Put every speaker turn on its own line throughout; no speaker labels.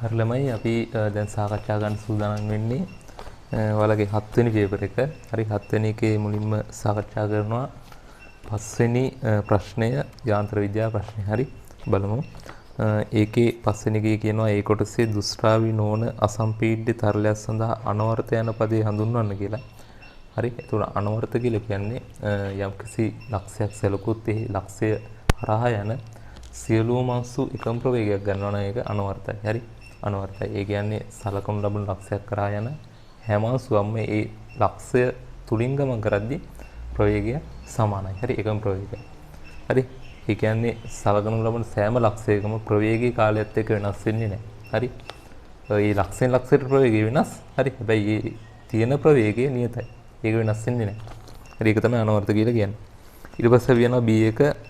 හරි ළමයි අපි දැන් සාකච්ඡා ගන්න සූදානම් වෙන්නේ ඔයාලගේ 7 වෙනි පේපර් එක. හරි 7 වෙනි එකේ මුලින්ම සාකච්ඡා කරනවා 5 වෙනි ප්‍රශ්නය යාන්ත්‍ර විද්‍යාව ප්‍රශ්නේ. හරි බලමු. ඒකේ 5 වෙනි එකේ කියනවා ඒ කොටසේ දුෂ්ටාවි නොවන අසම්පීඩ්‍ය තරලයක් සඳහා අනවර්ත යන පදේ හඳුන්වන්න කියලා. හරි එතකොට අනවර්ත කියලා කියන්නේ යම්කිසි ලක්ෂයක් සැලකුවොත් ඒ ලක්ෂය හරහා යන සියලුම අංශු එකම ප්‍රවේගයක් ගන්නවා නම් ඒක අනවර්තයි. හරි අනවර්තයි. ඒ කියන්නේ සලකනු ලබන ලක්ෂයක් කරා යන හැම අංශුවක්ම ඒ ලක්ෂය තුලින් ගමන් කරද්දී ප්‍රවේගය සමානයි. හරි එකම ප්‍රවේගය. හරි ඒ කියන්නේ සලකනු ලබන සෑම ලක්ෂයකම ප්‍රවේගී කාලයත් එක්ක වෙනස් වෙන්නේ නැහැ. හරි ඒ ලක්ෂයෙන් ලක්ෂයට ප්‍රවේගය වෙනස්. හරි හැබැයි ඒ තියෙන ප්‍රවේගය නියතයි. ඒක වෙනස් වෙන්නේ නැහැ. හරි ඒක තමයි අනවර්ත කියලා කියන්නේ. ඊට පස්සේ අපි යනවා B1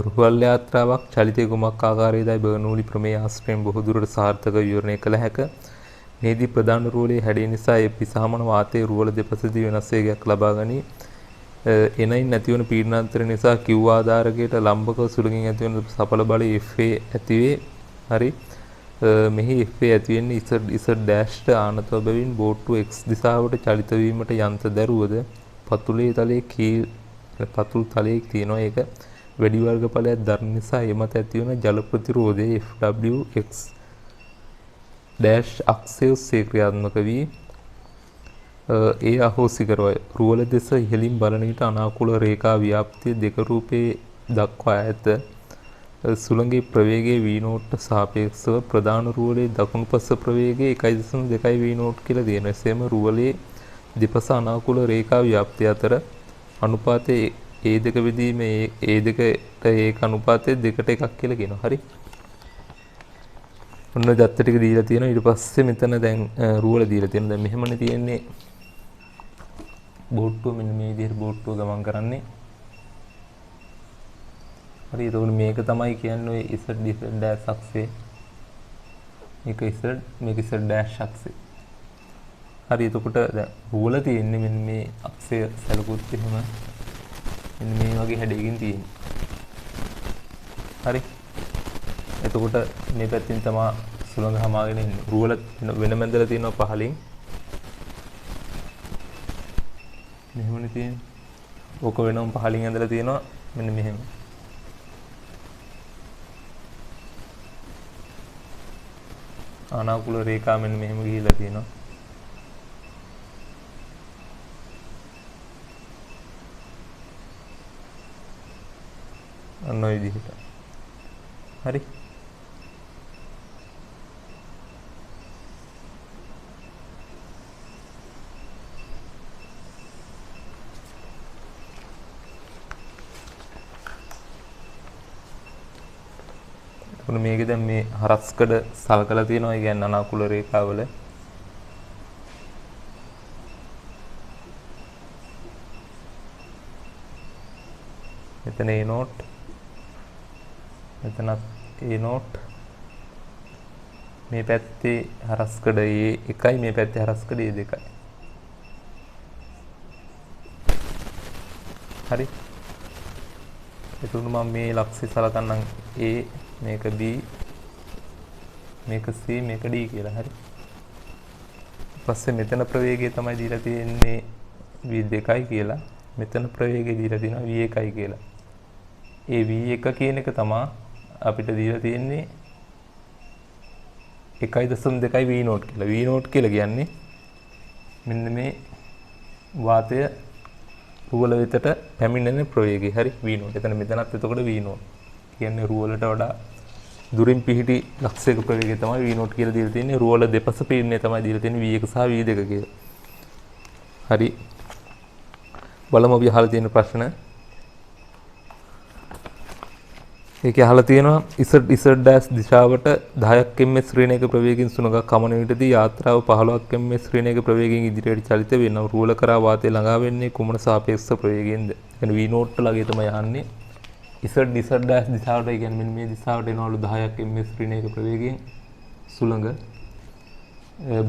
රුවල් යාත්‍රාවක් චලිතය කුමක් ආකාරයේදයි බර්නූලි ප්‍රමේය ආශ්‍රයෙන් බොහෝ දුරට සාර්ථක විවරණය කළ හැක. මේදී ප්‍රධාන රුවලේ හැඩය නිසා ඒ පිසහමන වාතයේ රුවල දෙපසදී වෙනස් වේගයක් ලබා ගනී. එනයින් නැතිවන පීඩනාන්තර නිසා Q ආධාරකයට ලම්බකව සුළඟින් ඇතිවන සඵල බලය FA ඇතිවේ. හරි මෙහි FA ඇති වෙන්නේ Z ඩෑෂ්ට ආනතව බැවින් බෝට්ටු X දිශාවට චලිත වීමට යන්ත්‍ර දැරුවද පතුලේ තලයේ පතුල් තලයේ තියෙනවා ඒක වැඩි වර්ගඵලයක් දරන නිසා එමත ඇතිවන ජල ප්‍රතිරෝධය FWX ඩෑෂ් අක්ෂය ඔස්සේ ක්‍රියාත්මක වී ඒ අහෝසි කරවයි. රුවල දෙස ඉහළින් බලන විට අනාකූල රේඛා ව්‍යාප්තිය දෙක රූපේ දක්වා ඇත. සුළඟේ ප්‍රවේගයේ v0 ට සාපේක්ෂව ප්‍රධාන රුවලේ දකුණු පස ප්‍රවේගය 1.2 v0 කියලා දෙන. එසේම රුවලේ දෙපස අනාකූල රේඛා ව්‍යාප්තිය අතර අනුපාතයේ ඒ දෙක බෙදීමේ ඒ දෙකට ඒක අනුපාතය 2:1 කියලා කියනවා. හරි. ඔන්න දත්ත ටික දීලා තියෙනවා. ඊට පස්සේ මෙතන දැන් රුවල දීලා තියෙනවා. දැන් මෙහෙමනේ තියෙන්නේ. බෝට්ටුව මෙන්න මේ විදිහට බෝට්ටුව ගමන් කරන්නේ. හරි. එතකොට මේක තමයි කියන්නේ ඔය Z ඩෑෂ් අක්ෂේ. මේක මේක Z ඩෑෂ් අක්ෂේ. හරි. එතකොට දැන් රුවල තියෙන්නේ මෙන්න මේ අක්ෂය සැලකුවොත් එහෙම මෙන්න මේ වගේ හැඩයකින් තියෙන්නේ. හරි. එතකොට මේ පැත්තෙන් තමයි සුළඟ හමාගෙන ඉන්නේ. රුවල වෙන මැදලා තියෙනවා පහලින්. මෙහෙමනේ තියෙන්නේ. ඕක වෙනම පහලින් ඇඳලා තියෙනවා මෙන්න මෙහෙම. අනාකූල රේඛා මෙන්න මෙහෙම ගිහිලා තියෙනවා. අන්න ඔය විදිහට. හරි. එතකොට මේකේ දැන් මේ හරස්කඩ සල්කලා තියෙනවා. ඒ කියන්නේ අනාකූල රේඛාවල. මෙතන A නෝට් මෙතන A නෝට් මේ පැත්තේ හරස්කඩ A1යි මේ පැත්තේ හරස්කඩ A2යි. හරි. එතකොට මම මේ ලක්ෂය සලකන්නම් A මේක B මේක C මේක D කියලා. හරි. ඊපස්සේ මෙතන ප්‍රවේගය තමයි දීලා තියෙන්නේ V2යි කියලා. මෙතන ප්‍රවේගය දීලා තියෙනවා V1යි කියලා. ඒ V1 කියන එක තමයි අපිට දීලා තියෙන්නේ 1.2 V0 කියලා. V0 කියලා කියන්නේ මෙන්න මේ වාතය රුවල වෙතට පැමිණෙන ප්‍රවේගය. හරි V0. එතන මෙතනත් එතකොට V0 කියන්නේ රුවලට වඩා දුරින් පිහිටි ලක්ෂයක ප්‍රවේගය තමයි V0 කියලා දීලා තියෙන්නේ. රුවල දෙපස පීඩනය තමයි දීලා තියෙන්නේ V1 සහ V2 කියලා. හරි. බලමු අපි අහලා තියෙන ප්‍රශ්න. ඒකේ අහලා තියෙනවා Z ඩෑෂ් දිශාවට 10ක් ms ශ්‍රේණියක ප්‍රවේගයෙන් සුළඟක් කමන විටදී යාත්‍රාව 15ක් ms ශ්‍රේණියක ප්‍රවේගයෙන් ඉදිරියට චලිත වෙනවා. රුවල කරා වාතය ළඟා වෙන්නේ කුමන සාපේක්ෂ ප්‍රවේගයෙන්ද? يعني V0 ළඟේ තමයි යන්නේ. Z ඩෑෂ් දිශාවට කියන්නේ මෙන්න මේ දිශාවට එනවලු 10ක් ms ශ්‍රේණියක ප්‍රවේගයෙන් සුළඟ.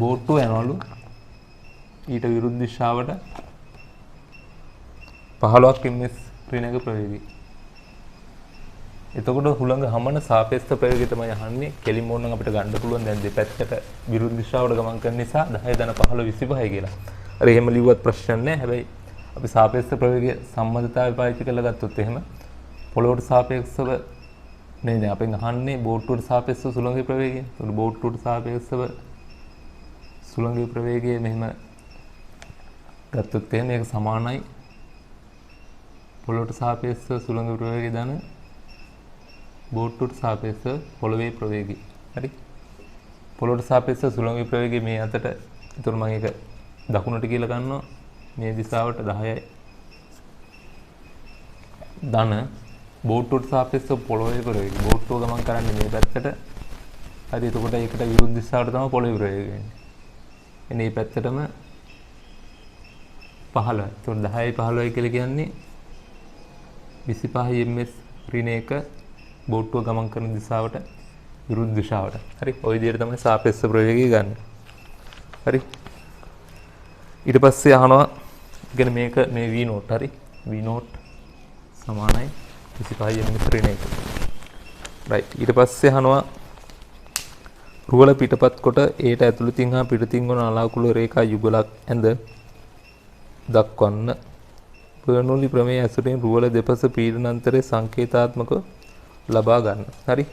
බෝට්ටුව යනවලු ඊට විරුද්ධ දිශාවට 15ක් ms ශ්‍රේණියක ප්‍රවේගයෙන්. එතකොට හුළඟ හමන සාපේක්ෂ ප්‍රවේගය තමයි අහන්නේ. කෙලින්ම ඕනනම් අපිට ගන්න පුළුවන් දැන් දෙපැත්තට විරුද්ධ දිශාවට ගමන් කරන නිසා 10 ධන 15 25 කියලා. අර එහෙම ලිව්වත් ප්‍රශ්න නැහැ. හැබැයි අපි සාපේක්ෂ ප්‍රවේගය සම්බන්ධතාවය පාවිච්චි කරලා ගත්තොත් එහෙම පොළොවට සාපේක්ෂව නේද අපෙන් අහන්නේ බෝට්ටුවට සාපේක්ෂව සුළඟේ ප්‍රවේගය. ඒකට බෝට්ටුවට සාපේක්ෂව සුළඟේ ප්‍රවේගය මෙහෙම ගත්තොත් එහෙම මේක සමානයි පොළොවට සාපේක්ෂව සුළඟ ප්‍රවේගය දන බෝට්ටුවට සාපේක්ෂව පොළවේ ප්‍රවේගය. හරි. පොළොවට සාපේක්ෂව සුළඟේ ප්‍රවේගය මේ අතට. ඒතර මම ඒක දකුණට කියලා ගන්නවා. මේ දිශාවට 10යි. ධන බෝට්ටුවට සාපේක්ෂව පොළවේ ප්‍රවේගය. බෝට්ටුව ගමන් කරන්නේ මේ පැත්තට. හරි. එතකොට ඒකට විරුද්ධ දිශාවට තමයි පොළවේ ප්‍රවේගය වෙන්නේ. එන්නේ මේ පැත්තටම 15. ඒතකොට 10යි 15යි කියලා කියන්නේ 25 ms ඍණ 1 බෝට්ටුව ගමන් කරන දිශාවට විරුද්ධ දිශාවට. හරි. ওই විදිහට තමයි සාපේක්ෂ ප්‍රවේගය ගන්න. හරි. ඊට පස්සේ අහනවා ඉතින් මේක මේ v නෝට් හරි. v නෝට් සමානයි 25 ms ඍණ 1. රයිට්. ඊට පස්සේ අහනවා රුවල පිටපත් කොට ඒට ඇතුළතින් හා පිටතින් වන අලාකුළු රේඛා යුගලක් ඇඳ දක්වන්න. බර්නෝලි ප්‍රමේය ඇසුරින් රුවල දෙපස පීඩනාන්තරයේ සංකේතාත්මකව ලබා ගන්න. හරි.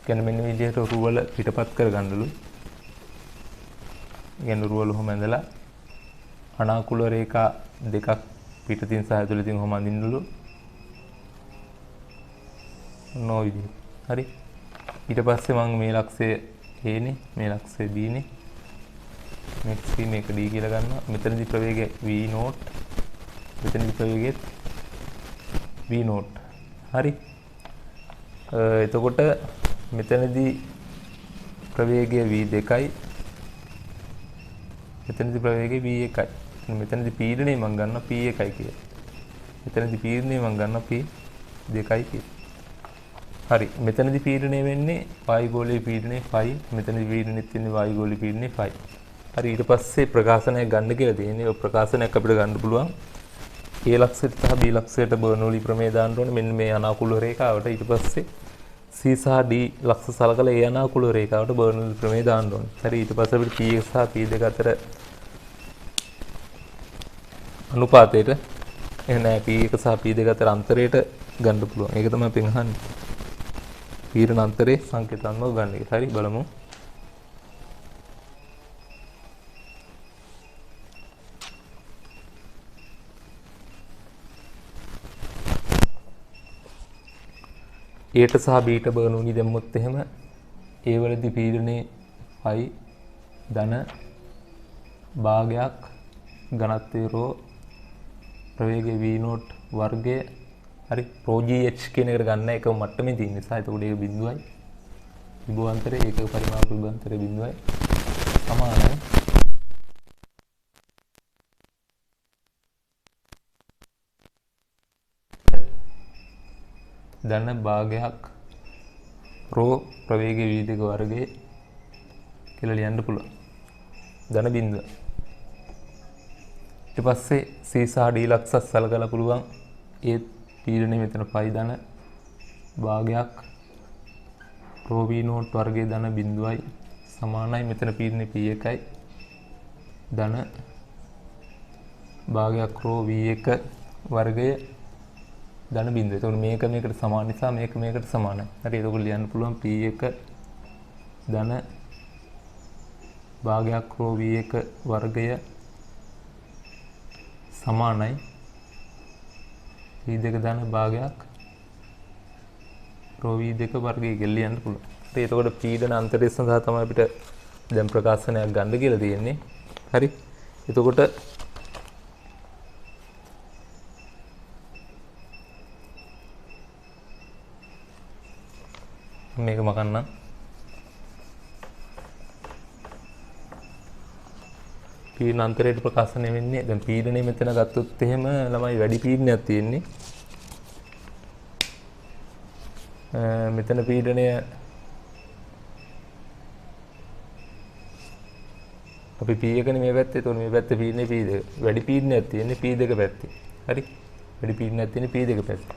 කියන්නේ මෙන්න මේ විදිහට රුවල පිටපත් කර ගන්නලු. කියන්නේ රුවල කොහොම ඇඳලා අනාකූල රේඛා දෙකක් පිටතින් සහ ඇතුළතින් කොහොම අඳින්නලු. නෝ විදිහ. හරි. ඊට පස්සේ මම මේ ලක්ෂය A නේ, මේ ලක්ෂය B නේ. මේක C මේක D කියලා ගන්නවා. මෙතනදී ප්‍රවේගය v නෝට්. මෙතනදී ප්‍රවේගය v නෝට්. හරි. එතකොට මෙතනදී ප්‍රවේගය v2යි. මෙතනදී ප්‍රවේගය v1යි. මෙතනදී පීඩනය මම ගන්නවා p1යි කියලා. මෙතනදී පීඩනය මම ගන්නවා p2යි කියලා. හරි. මෙතනදී පීඩනය වෙන්නේ වායුගෝලීය පීඩනය 5. මෙතනදී පීඩනෙත් වෙන්නේ වායුගෝලීය පීඩනය 5. හරි. ඊට පස්සේ ප්‍රකාශනයක් ගන්න කියලා තියෙන්නේ. ඔය ප්‍රකාශනයක් අපිට ගන්න පුළුවන්. A ලක්ෂයට සහ B ලක්ෂයට බර්නෝලි ප්‍රමේය දාන්න ඕනේ. මෙන්න මේ අනාකූල රේඛාවට. ඊට පස්සේ C සහ D ලක්ෂ සලකලා ඒ අනාකූල රේඛාවට බර්නෝලි ප්‍රමේය දාන්න ඕනේ. හරි. ඊට පස්සේ අපිට P1 සහ P2 අතර අනුපාතයට එහෙනම් P1 සහ P2 අතර අන්තරයට ගන්න පුළුවන්. ඒක තමයි අපි අහන්නේ. පීඩන අන්තරේ සංකේතාත්මකව ගන්න එක. හරි. බලමු. Aට සහ Bට බර්නෝලි දැම්මොත් එහෙම A වලදී පීඩනයේ 5 ධන භාගයක් ඝනත්වයේ රෝ ප්‍රවේගය v නෝට් වර්ගය. හරි. රෝ GH කියන එකට ගන්න එක මට්ටමේ තියෙන නිසා එතකොට ඒක බිඳුවයි. විභවාන්තරය ඒකක පරිමාණ විභවාන්තරය බිඳුවයි සමානයි. ධන භාගයක් රෝ ප්‍රවේගය v2 වර්ගයේ කියලා ලියන්න පුළුවන්. ධන බිඳුව. ඊට පස්සේ C සහ D ලක්ෂස් සලකලා පුළුවන්. ඒ පීඩනය මෙතන 5 ධන භාගයක් රෝ v නෝට් වර්ගයේ ධන බිඳුවයි සමානයි. මෙතන පීඩනය P1යි. ධන භාගයක් රෝ v1 වර්ගයේ ධන බිඳුව. එතකොට මේක මේකට සමාන නිසා මේක මේකට සමානයි. හරි. එතකොට ලියන්න පුළුවන් P1 ධන භාගයක් රෝ v1 වර්ගය සමානයි v2 ධන භාගයක් රෝ v2 වර්ගය කියලා ලියන්න පුළුවන්. හරි. එතකොට පීඩන අන්තරය සඳහා තමයි අපිට දැන් ප්‍රකාශනයක් ගන්න කියලා තියෙන්නේ. හරි. එතකොට මේක මකන්න. පීඩන අන්තරයට ප්‍රකාශනය වෙන්නේ දැන් පීඩනය මෙතන ගත්තොත් එහෙම ළමයි වැඩි පීඩනයක් තියෙන්නේ. මෙතන පීඩනය අපි P1 නේ මේ පැත්තේ. එතකොට මේ පැත්තේ පීඩනය P2. වැඩි පීඩනයක් තියෙන්නේ P2 පැත්තේ. හරි. වැඩි පීඩනයක් තියෙන P2 පැත්තේ.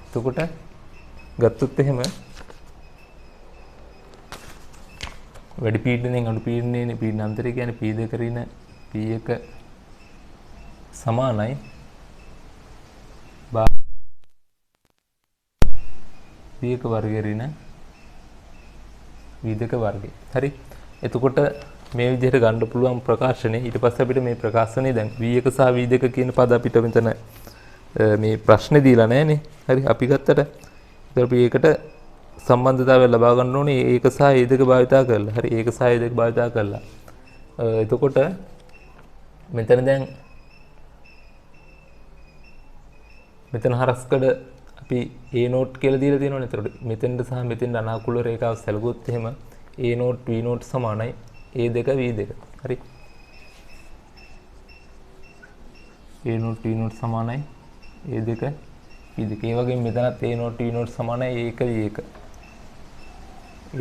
එතකොට ගත්තොත් එහෙම වැඩි පීඩනයෙන් අඩු පීඩනයේ පීඩනාන්තරය කියන්නේ P2 රින P1 සමානයි P1 වර්ග රින V2 වර්ගය. හරි. එතකොට මේ විදිහට ගන්න පුළුවන් ප්‍රකාශනය. ඊට පස්සේ අපිට මේ ප්‍රකාශනය දැන් V1 සහ V2 කියන පද අපිට මෙතන මේ ප්‍රශ්නේ දීලා නැහැනේ. හරි. අපි ගත්තට ඒතර අපි ඒකට සම්බන්ධතාවය ලබා ගන්න ඕනේ ඒක සහ A2 භාවිතා කරලා. හරි. ඒක සහ A2 භාවිතා කරලා. එතකොට මෙතන දැන් මෙතන හරස්කඩ අපි A නෝට් කියලා දීලා තියෙනවනේ. එතකොට මෙතෙන්ට සහ මෙතෙන්ට අනාකූල රේඛාව සැලකුවොත් එහෙම A නෝට් V නෝට් සමානයි A2 V2. හරි. A නෝට් V නෝට් සමානයි A2 V2. ඒ වගේම මෙතනත් A නෝට් V නෝට් සමානයි A1 V1.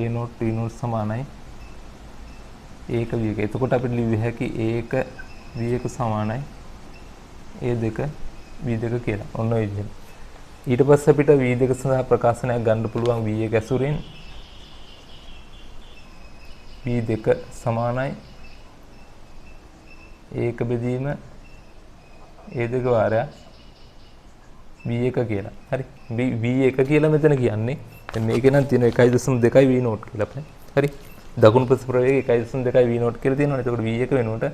A note V note සමානයි A1 V1. එතකොට අපිට ලියවිය හැකි A1 V1 සමානයි A2 V2 කියලා. ඔන්න ඔය විදිහට. ඊට පස්සේ අපිට V2 සඳහා ප්‍රකාශනයක් ගන්න පුළුවන් V1 ඇසුරින් V2 සමානයි A1 බෙදීම A2 වාරයක් V1 කියලා. හරි. V1 කියලා මෙතන කියන්නේ. දැන් මේකේ නම් තියෙන 1.2 V නෝට් කියලා අපේ. හරි. දකුණු පස ප්‍රවේගය 1.2 V නෝට් කියලා තියෙනවනේ. එතකොට V1 වෙනුවට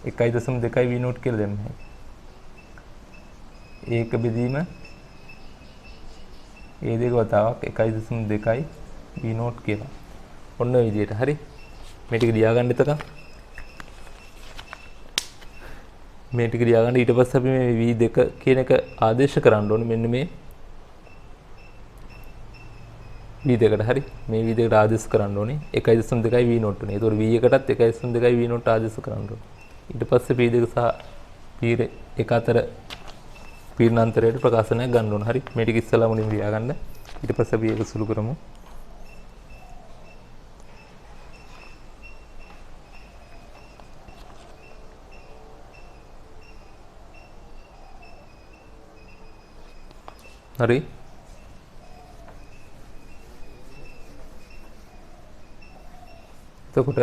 1.2 V නෝට් කියලා දෙන්න. A1 බෙදීම A2 වතාවක් 1.2 V නෝට් කියලා. ඔන්න ඔය විදිහට. හරි. මේ ටික ලියාගන්න එතක. මේ ටික ලියාගන්න ඊට පස්සේ අපි මේ V2 කියන එක ආදේශ කරන්න ඕනේ මෙන්න මේ V2කට. හරි. මේ V2කට ආදේශ කරන්න ඕනේ 1.2 V නෝට් උනේ. ඒතකොට V1කටත් 1.2 V නෝට් ආදේශ කරන්න ඕනේ. ඊට පස්සේ P2 සහ P1 අතර පීඩනාන්තරයට ප්‍රකාශනයක් ගන්න ඕන. හරි. මේ ටික ඉස්සලා මුලින්ම ලියාගන්න. ඊට පස්සේ අපි ඒක සුළු කරමු. හරි. එතකොට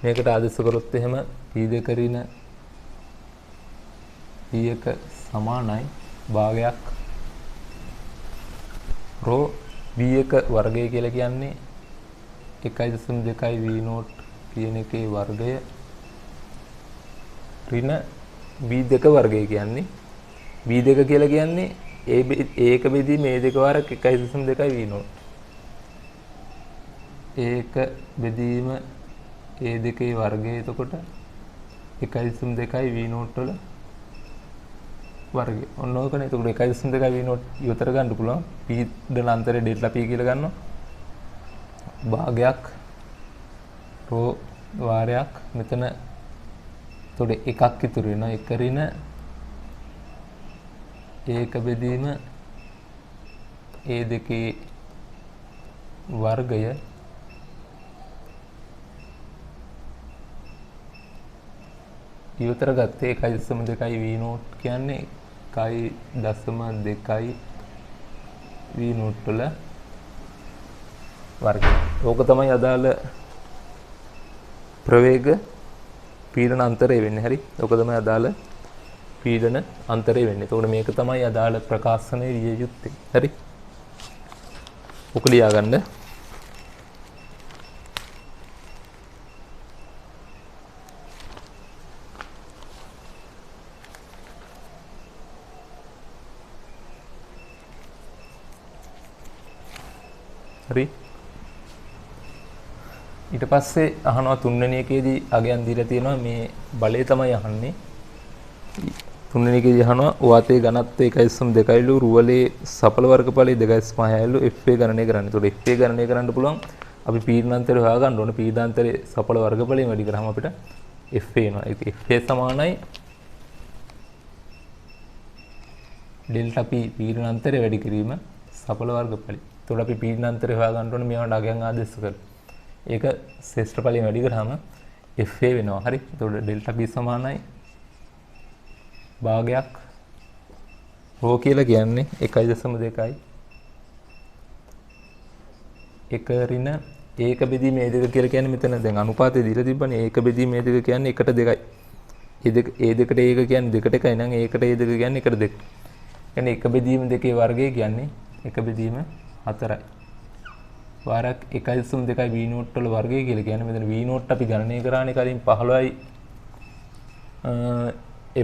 මේකට ආදේශ කරොත් එහෙම P2 රින P1 සමානයි භාගයක් රෝ V1 වර්ගය කියලා කියන්නේ 1.2 V නෝට් කියන එකේ වර්ගය රින V2 වර්ගය කියන්නේ V2 කියලා කියන්නේ A1 බෙදීම A2 වාරක් 1.2 V නෝට්. A1 බෙදීම A2 වර්ගය එතකොට 1.2 V නෝට් වල වර්ගය. ඔන්න ඕකනේ. එතකොට 1.2 V නෝට් ඉවතර ගන්න පුළුවන්. පීඩනාන්තරය ඩෙල්ටා P කියලා ගන්නවා. භාගයක් රෝ වාරයක් මෙතන එතකොට එකක් ඉතුරු වෙනවා. එක රින A1 බෙදීම A2 වර්ගය ඉවතර ගත්තේ 1.2 V නෝට් කියන්නේ 1.2 V නෝට් වල වර්ගය. ඕක තමයි අදාළ ප්‍රවේග පීඩන අන්තරය වෙන්නේ. හරි. ඕක තමයි අදාළ පීඩන අන්තරය වෙන්නේ. එතකොට මේක තමයි අදාළ ප්‍රකාශනයේ විය යුත්තේ. හරි. ඔක ලියා ගන්න. හරි. ඊට පස්සේ අහනවා තුන්වෙනි එකේදී අගයන් දීලා තියෙනවා මේ බලය තමයි අහන්නේ. තුන්වෙනි එකේදී අහනවා වාතයේ ඝනත්වය 1.2 රුවලේ සඵල වර්ගඵලයේ 2.5 FA ගණනය කරන්න. ඒතකොට FA ගණනය කරන්න පුළුවන් අපි පීඩනාන්තරය හොයාගන්න ඕනේ. පීඩනාන්තරයේ සඵල වර්ගඵලයෙන් වැඩි කරාම අපිට FA එනවා. ඒක FA සමානයි ඩෙල්ටා P පීඩනාන්තරය වැඩි කිරීම සඵල වර්ගඵලය. එතකොට අපි පීඩනාන්තරය හොයාගන්න ඕනේ මේවට අගයන් ආදේශ කරලා. ඒක ශ්‍රේෂ්ඨ ඵලයෙන් වැඩි කරාම FA වෙනවා. හරි. එතකොට ඩෙල්ටා P සමානයි භාගයක් රෝ කියලා කියන්නේ 1.2යි. එක ඍණ ඒක බෙදීම මේ දෙක කියලා කියන්නේ මෙතන දැන් අනුපාතය දීලා තිබ්බනේ ඒක බෙදීම මේ දෙක කියන්නේ 1:2යි. ඒ දෙකට ඒක කියන්නේ 2:1යි නම් ඒකට ඒ දෙක කියන්නේ 1:2. කියන්නේ එක බෙදීම දෙකේ වර්ගය කියන්නේ එක බෙදීම 4යි. වාරයක් 1.2යි v නෝට් වල වර්ගය කියලා කියන්නේ මෙතන v නෝට් අපි ගණනය කරානේ කලින් 15යි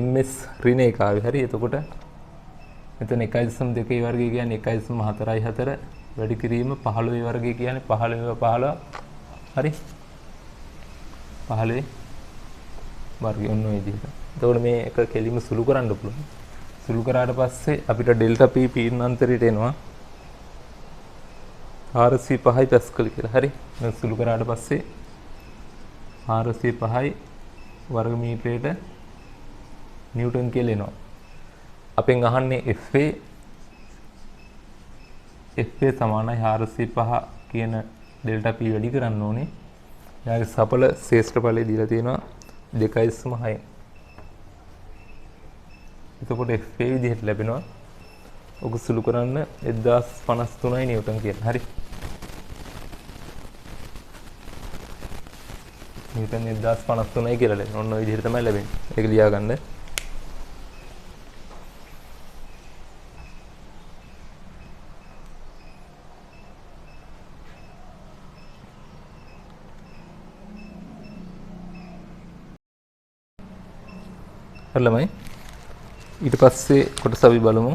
ms ඍණ එක ආවේ. හරි. එතකොට මෙතන 1.2යි වර්ගය කියන්නේ 1.44 වැඩි කිරීම 15 වර්ගය කියන්නේ 15 හරි 15 වර්ගය ඔන්න ඔය විදිහට. එතකොට මේ එක කෙලිම සුළු කරන්න පුළුවන්. සුළු කරාට පස්සේ අපිට ඩෙල්ටා p පීඩනාන්තරයට එනවා 405යි පැස්කල් කියලා. හරි. දැන් සුළු කරාට පස්සේ 405යි වර්ග මීටරයට නිව්ටන් කියලා එනවා. අපෙන් අහන්නේ FA සමානයි 405 කියන ඩෙල්ටා p වැඩි කරන්න ඕනේ. යාගේ සඵල ශ්‍රේෂ්ඨ දීලා තියෙනවා 2.6. එතකොට FA විදිහට ලැබෙනවා. ඔක සුළු කරන්න 1053යි නිව්ටන් කියලා. හරි. නිව්ටන් 1053යි කියලා ලැබෙනවා. ඔන්න ඔය විදිහට තමයි ලැබෙන්නේ. ඒක ලියා ගන්න. ළමයි ඊට පස්සේ කොටස අපි බලමු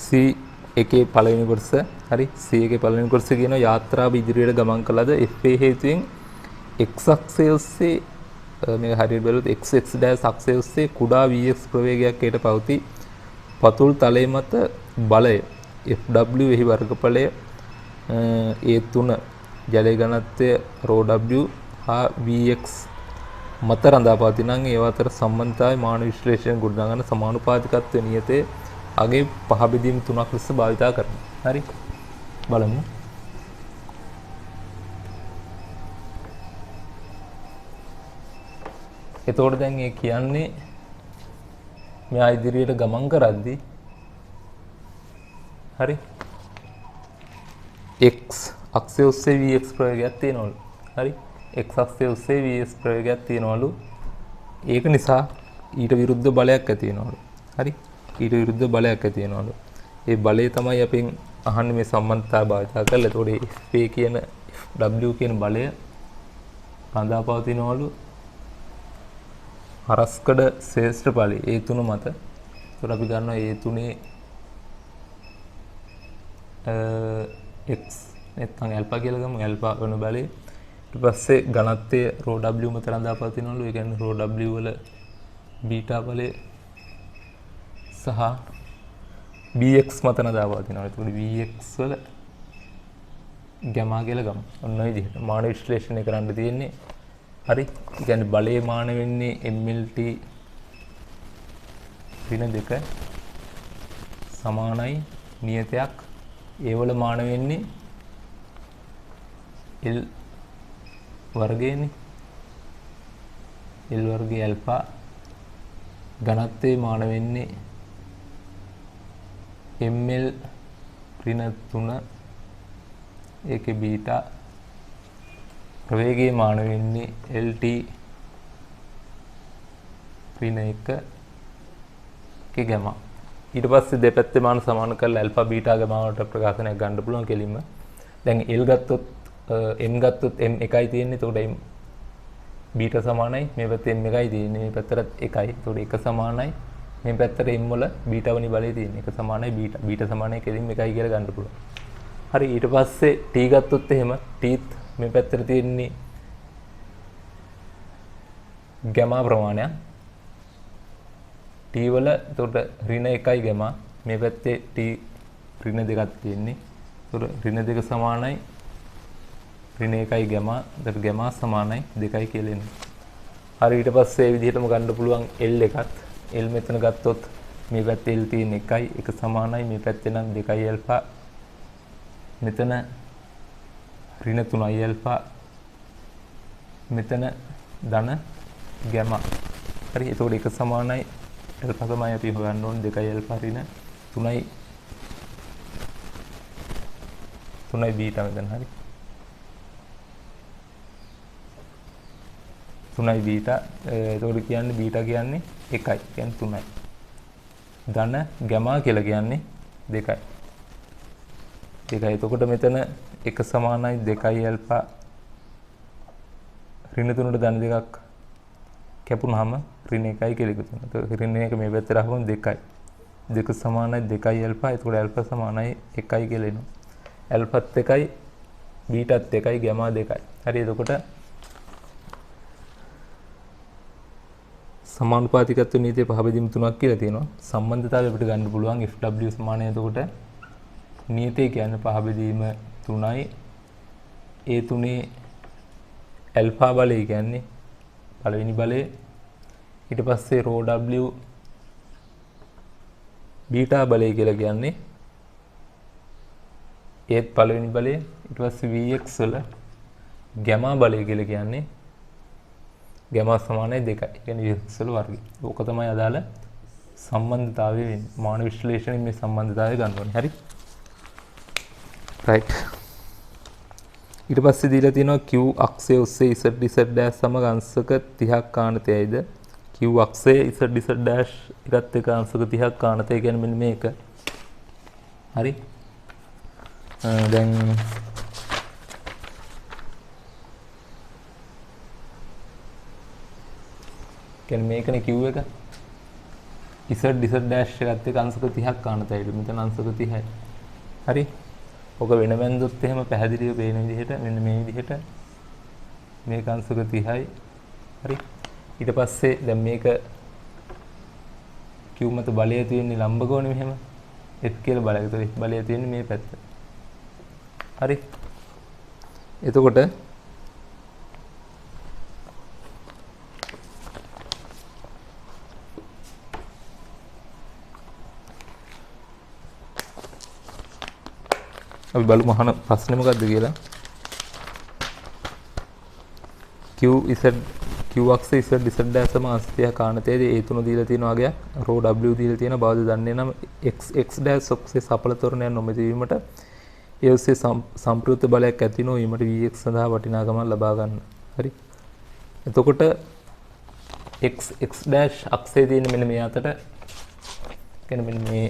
C එකේ පළවෙනි කොටස. හරි. C එකේ පළවෙනි කොටස කියනවා යාත්‍රාව ඉදිරියට ගමන් කළාද FA හේතුවෙන් x අක්ෂය ඔස්සේ මේක හරියට බැලුවොත් x අක්ෂය ඔස්සේ කුඩා vx ප්‍රවේගයක් යට පවතී. පතුල් තලය මත බලය Fw එහි වර්ගඵලය A3 ජලයේ ඝනත්වය ρw හා vx මත රඳා පවතින නම් ඒව අතර සම්බන්ධතාවය මාන විශ්ලේෂණ ගොඩනගන සමානුපාතිකත්වයේ නියතේ අගේ පහ බෙදීම් තුනක් ලෙස භාවිතා කරනවා. හරි. බලමු. එතකොට දැන් මේ කියන්නේ මෙයා ඉදිරියට ගමන් කරද්දී හරි x අක්ෂය ඔස්සේ vx ප්‍රවේගයක් තියෙනවලු. හරි. x අක්ෂය ඔස්සේ vx ප්‍රවේගයක් තියෙනවලු. ඒක නිසා ඊට විරුද්ධ බලයක් ඇති වෙනවලු. හරි. ඊට විරුද්ධ බලයක් ඇති වෙනවලු. ඒ බලය තමයි අපෙන් අහන්නේ මේ සම්බන්ධතාව භාවිතා කරලා. එතකොට FA කියන W කියන බලය රඳා පවතිනවලු හරස්කඩ ශ්‍රේෂ්ඨ ඵලය A3 මත. එතකොට අපි ගන්නවා A3 x නැත්නම් ඇල්ෆා කියලා ගමු. ඇල්ෆා වෙන බලය. ඊට පස්සේ ඝනත්වය ρw මත රඳා පවතිනවලු. ඒ කියන්නේ ρw වල බීටා බලය සහ bx මත රඳා පවතිනවා. එතකොට bx වල ගැමා කියලා ගමු. ඔන්න ඔය විදිහට මාන විශ්ලේෂණය කරන්න තියෙන්නේ. හරි. ඒ කියන්නේ බලයේ මාන වෙන්නේ mlt ඍණ 2 සමානයි නියතයක්. ඒ වල මාන වෙන්නේ L වර්ගයනේ. L වර්ගය ඇල්ෆා ඝනත්වයේ මාන වෙන්නේ ml ඍණ 3 ඒකේ බීටා ප්‍රවේගයේ මාන වෙන්නේ lt ඍණ 1 කේ ගැමා. ඊට පස්සේ දෙපැත්තේ මාන සමාන කරලා ඇල්ෆා බීටා ගැමාවට ප්‍රකාශනයක් ගන්න පුළුවන් කෙලින්ම. දැන් L ගත්තොත් m ගත්තොත් m එකයි තියෙන්නේ. එතකොට m බීටා සමානයි. මේ පැත්තේ m එකයි තියෙන්නේ. මේ පැත්තට එකයි. එතකොට එක සමානයි. මේ පැත්තට m වල බීටා වනි බලය තියෙන්නේ. එක සමානයි බීටා. බීටා සමානයි කෙලින්ම එකයි කියලා ගන්න පුළුවන්. හරි. ඊට පස්සේ t ගත්තොත් එහෙම tත් මේ පැත්තට තියෙන්නේ ගැමා ප්‍රමාණයක්. t වල එතකොට ඍණ 1යි ගැමා. මේ පැත්තේ t ඍණ 2ක් තියෙන්නේ. එතකොට ඍණ 2 සමානයි ඍණ 1යි ගැමා. එතකොට ගැමා සමානයි 2යි කියලා එනවා. හරි. ඊට පස්සේ මේ විදිහටම ගන්න පුළුවන් l එකත්. l මෙතන ගත්තොත් මේ පැත්තේ l තියෙන 1යි එක සමානයි. මේ පැත්තේ නම් 2යි ඇල්ෆා. මෙතන ඍණ 3යි ඇල්ෆා. මෙතන ධන ගැමා. හරි. එතකොට එක සමානයි ඇල්ෆා තමයි අපි හොයන්න ඕනේ 2යි ඇල්ෆා ඍණ 3යි බීටා මෙතන හරි. 3යි බීටා. එතකොට කියන්නේ බීටා කියන්නේ 1යි. කියන්නේ 3යි. ධන ගැමා කියලා කියන්නේ 2යි. 2යි. එතකොට මෙතන එක සමානයි 2යි ඇල්ෆා ඍණ 3ට ධන 2ක් කැපුණාම ඍණ 1යි කියලා එකතු වෙනවා. ඒක ඍණ 1 මේ පැත්තට ආවම 2යි. 2 සමානයි 2යි ඇල්ෆා. එතකොට ඇල්ෆා සමානයි 1යි කියලා එනවා. ඇල්ෆාත් 1යි බීටාත් 1යි ගැමා 2යි. හරි. එතකොට සමානුපාතිකත්ව නීතිය පහ බෙදීම් තුනක් කියලා තියෙනවා. සම්බන්ධතාවය අපිට ගන්න පුළුවන් FW සමානයි එතකොට නීතිය කියන්නේ පහ බෙදීම 3යි. ඒ තුනේ ඇල්ෆා බලය කියන්නේ පළවෙනි බලය. ඊට පස්සේ රෝ W බීටා බලය කියලා කියන්නේ ඒත් පළවෙනි බලය. ඊට පස්සේ Vx වල ගැමා බලය කියලා කියන්නේ ගැමා සමානයි 2යි. කියන්නේ Vx වල වර්ගය. ඕක තමයි අදාළ සම්බන්ධතාවය වෙන්නේ. මාන විශ්ලේෂණයෙන් මේ සම්බන්ධතාවය ගන්න ඕනේ. හරි. right. ඊට පස්සේ දීලා තියෙනවා q අක්ෂය ඔස්සේ z z dash සමග අංශක 30ක් ආනතයයිද q අක්ෂය z z dash එකත් එක්ක අංශක 30ක් ආනතය කියන්නේ මෙන්න මේක. හරි. දැන් කියන්නේ මේකනේ q එක z z dash එකත් එක්ක අංශක 30ක් ආනතයයිද මෙතන අංශක 30යි. හරි. ඔක වෙන බැන්දොත් එහෙම පැහැදිලිව පේන විදිහට මෙන්න මේ විදිහට මේක අංශක 30යි. හරි. ඊට පස්සේ දැන් මේක Q මත බලය තියෙන්නේ ලම්බ කෝණෙ මෙහෙම F කියලා බලයක්. ඒතකොට F බලය තියෙන්නේ මේ පැත්ත. හරි. එතකොට අපි බලමු අහන ප්‍රශ්නේ මොකක්ද කියලා. q අක්ෂය z z dash සම අස්තිය කාණතයේදී ඒ තුන දීලා තියෙන වගේක් රෝ w දීලා තියෙන බවද දන්නේ නම් x dash ඔක්සේ සඵල තොරණයක් නොමැති වීමට ඒ ඔස්සේ සම්ප්‍රයුක්ත බලයක් ඇති නොවීමට vx සඳහා වටිනාකමක් ලබා ගන්න. හරි. එතකොට x dash අක්ෂයේ තියෙන මෙන්න මේ අතට කියන්නේ මෙන්න මේ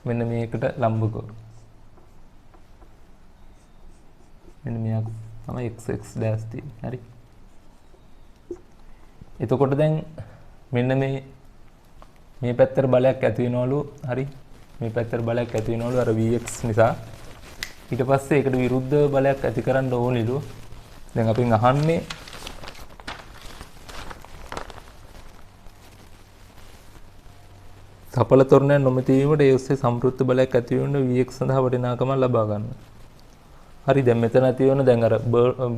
මෙන්න මේකට ලම්බකෝ මෙන්න මෙයා තමයි x dash තියෙන්නේ. හරි. එතකොට දැන් මෙන්න මේ පැත්තට බලයක් ඇති වෙනවලු. හරි. මේ පැත්තට බලයක් ඇති වෙනවලු අර vx නිසා. ඊට පස්සේ ඒකට විරුද්ධ බලයක් ඇති කරන්න ඕනිලු. දැන් අපෙන් අහන්නේ සඵල තොරණයක් නොමැති වීමට ඒ ඔස්සේ සම්ප්‍රයුක්ත බලයක් ඇති වෙන vx සඳහා වටිනාකමක් ලබා ගන්න. හරි. දැන් මෙතන ඇති වෙන දැන් අර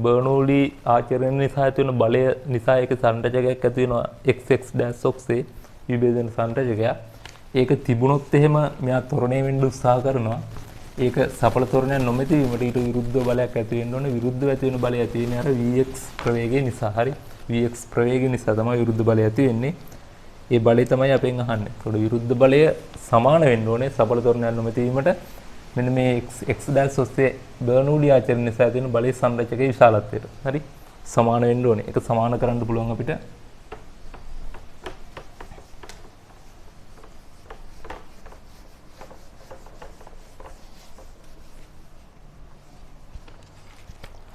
බර්නෝලි ආචරණය නිසා ඇති වෙන බලය නිසා ඒක සංරචකයක් ඇති වෙනවා xx dash ඔස්සේ විභේදන සංරචකයක්. ඒක තිබුණොත් එහෙම මෙයා තොරණේ වෙන්න උත්සාහ කරනවා. ඒක සඵල තොරණයක් නොමැති වීමට ඊට විරුද්ධ බලයක් ඇති වෙන්න ඕනේ. විරුද්ධව ඇති වෙන බලය ඇති වෙන්නේ අර vx ප්‍රවේගය නිසා. හරි. vx ප්‍රවේගය නිසා තමයි විරුද්ධ බලය ඇති වෙන්නේ. ඒ බලය තමයි අපෙන් අහන්නේ. ඒකට විරුද්ධ බලය සමාන වෙන්න ඕනේ සඵල තොරණයක් නොමැති වීමට. මෙන්න මේ x dash ඔස්සේ බර්නෝලි ආචරණය නිසා තියෙන බලයේ සංරචකයේ විශාලත්වයට. හරි. සමාන වෙන්න ඕනේ. ඒක සමාන කරන්න පුළුවන් අපිට.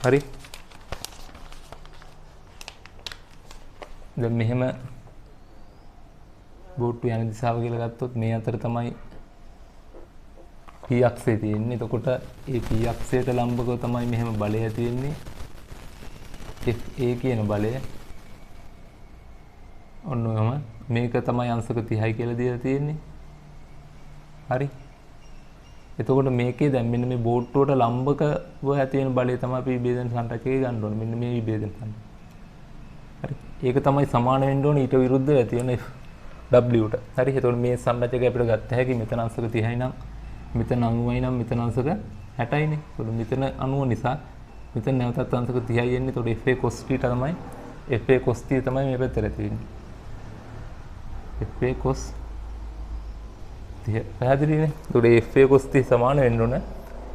හරි. දැන් මෙහෙම බෝට්ටු යන දිශාව කියලා ගත්තොත් මේ අතර තමයි p අක්ෂය තියෙන්නේ. එතකොට ඒ p අක්ෂයට ලම්බකව තමයි මෙහෙම බලය ඇති වෙන්නේ. fa කියන බලය. ඔන්න ඔයම මේක තමයි අංශක 30යි කියලා දීලා තියෙන්නේ. හරි. එතකොට මේකේ දැන් මෙන්න මේ බෝට්ටුවට ලම්බකව ඇති වෙන බලය තමයි අපි විභේදන සංරචකයේ ගන්න ඕනේ. මෙන්න මේ විභේදන සංරචකය. හරි. ඒක තමයි සමාන වෙන්න ඕනේ ඊට විරුද්ධව ඇති වෙන W ට. හරි. එතකොට මේ සංරචකය අපිට ගත්ත හැකි මෙතන අංශක 30යි නම් මෙතන 90යි නම් මෙතන අංශක 60යිනේ. ඒතකොට මෙතන 90 නිසා මෙතන නැවතත් අංශක 30යි එන්නේ. ඒතකොට fa cos θ තමයි fa cos θ තමයි මේ පැත්තට තියෙන්නේ. fa cos θ පැහැදිලිනේ. ඒතකොට fa cos θ සමාන වෙන්න ඕන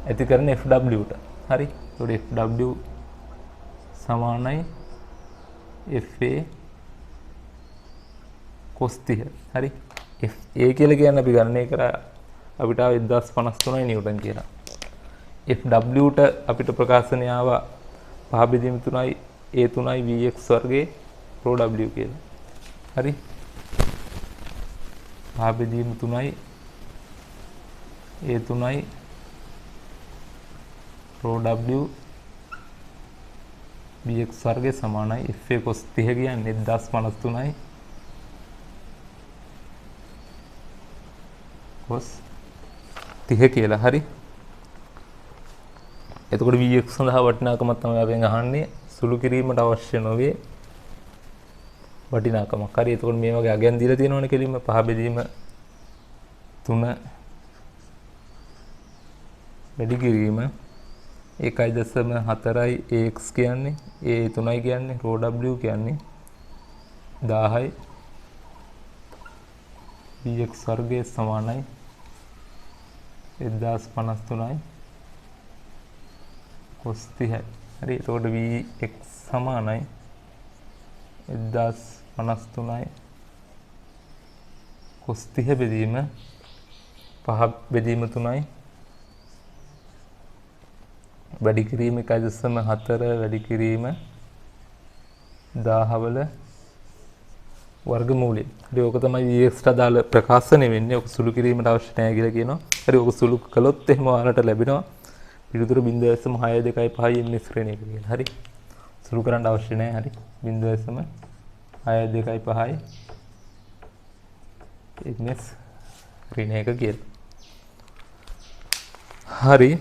ඇති කරන fw ට. හරි. ඒතකොට fw සමානයි fa cos θ. හරි. fa කියලා කියන්නේ අපි ගණනය කරා අපිට ආව 1053 නිව්ටන් කියලා. fw ට අපිට ප්‍රකාශනය ආවා පහ බෙදීම 3යි a 3යි vx වර්ගයේ rho w කියලා. හරි. පහ බෙදීම 3යි a 3යි rho w vx වර්ගයේ සමානයි fa cos 30 කියන්නේ 1053යි cos 30 කියලා. හරි. එතකොට vx සඳහා වටිනාකමක් තමයි අපෙන් අහන්නේ. සුළු කිරීමට අවශ්‍ය නොවේ වටිනාකමක්. හරි. එතකොට මේ වගේ අගයන් දීලා තියෙනවනේ කෙලින්ම පහ බෙදීම 3 වැඩි කිරීම 1.4යි ax කියන්නේ a 3යි කියන්නේ rho w කියන්නේ 10යි vx වර්ගයේ සමානයි 1053යි cos 30යි. හරි. එතකොට vx සමානයි 1053යි cos 30 බෙදීම 5 බෙදීම 3යි වැඩි කිරීම 1.4 වැඩි කිරීම 1000 වල වර්ගමූලය. හරි. ඕක තමයි vx ට අදාළ ප්‍රකාශනය වෙන්නේ. ඕක සුළු කිරීමට අවශ්‍ය නැහැ කියලා කියනවා. හරි. ඕක සුළු කළොත් එහෙම ඔයාලට ලැබෙනවා පිළිතුර 0.625 ms ශ්‍රේණියක කියලා. හරි. සුළු කරන්න අවශ්‍ය නැහැ. හරි. 0.625 ms ශ්‍රේණියක කියලා. හරි.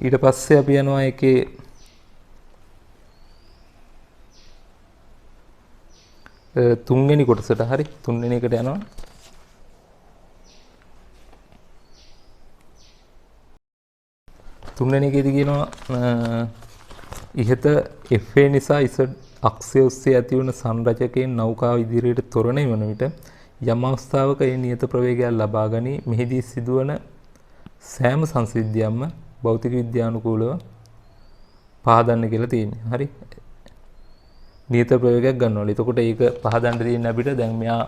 ඊට පස්සේ අපි යනවා ඒකේ තුන්වෙනි කොටසට. හරි. තුන්වෙනි එකට යනවා. තුන්වෙනි එකේදී කියනවා ඉහත fa නිසා z අක්ෂය ඔස්සේ ඇතිවන සංරචකයෙන් නෞකාව ඉදිරියට ත්වරණය වන විට යම් අවස්ථාවක ඒ නියත ප්‍රවේගයක් ලබා ගනී. මෙහිදී සිදුවන සෑම සංසිද්ධියක්ම භෞතික විද්‍යානුකූලව පහදන්න කියලා තියෙනවා. හරි. නියත ප්‍රවේගයක් ගන්නවලු. එතකොට ඒක පහදන්න තියෙන අපිට දැන් මෙයා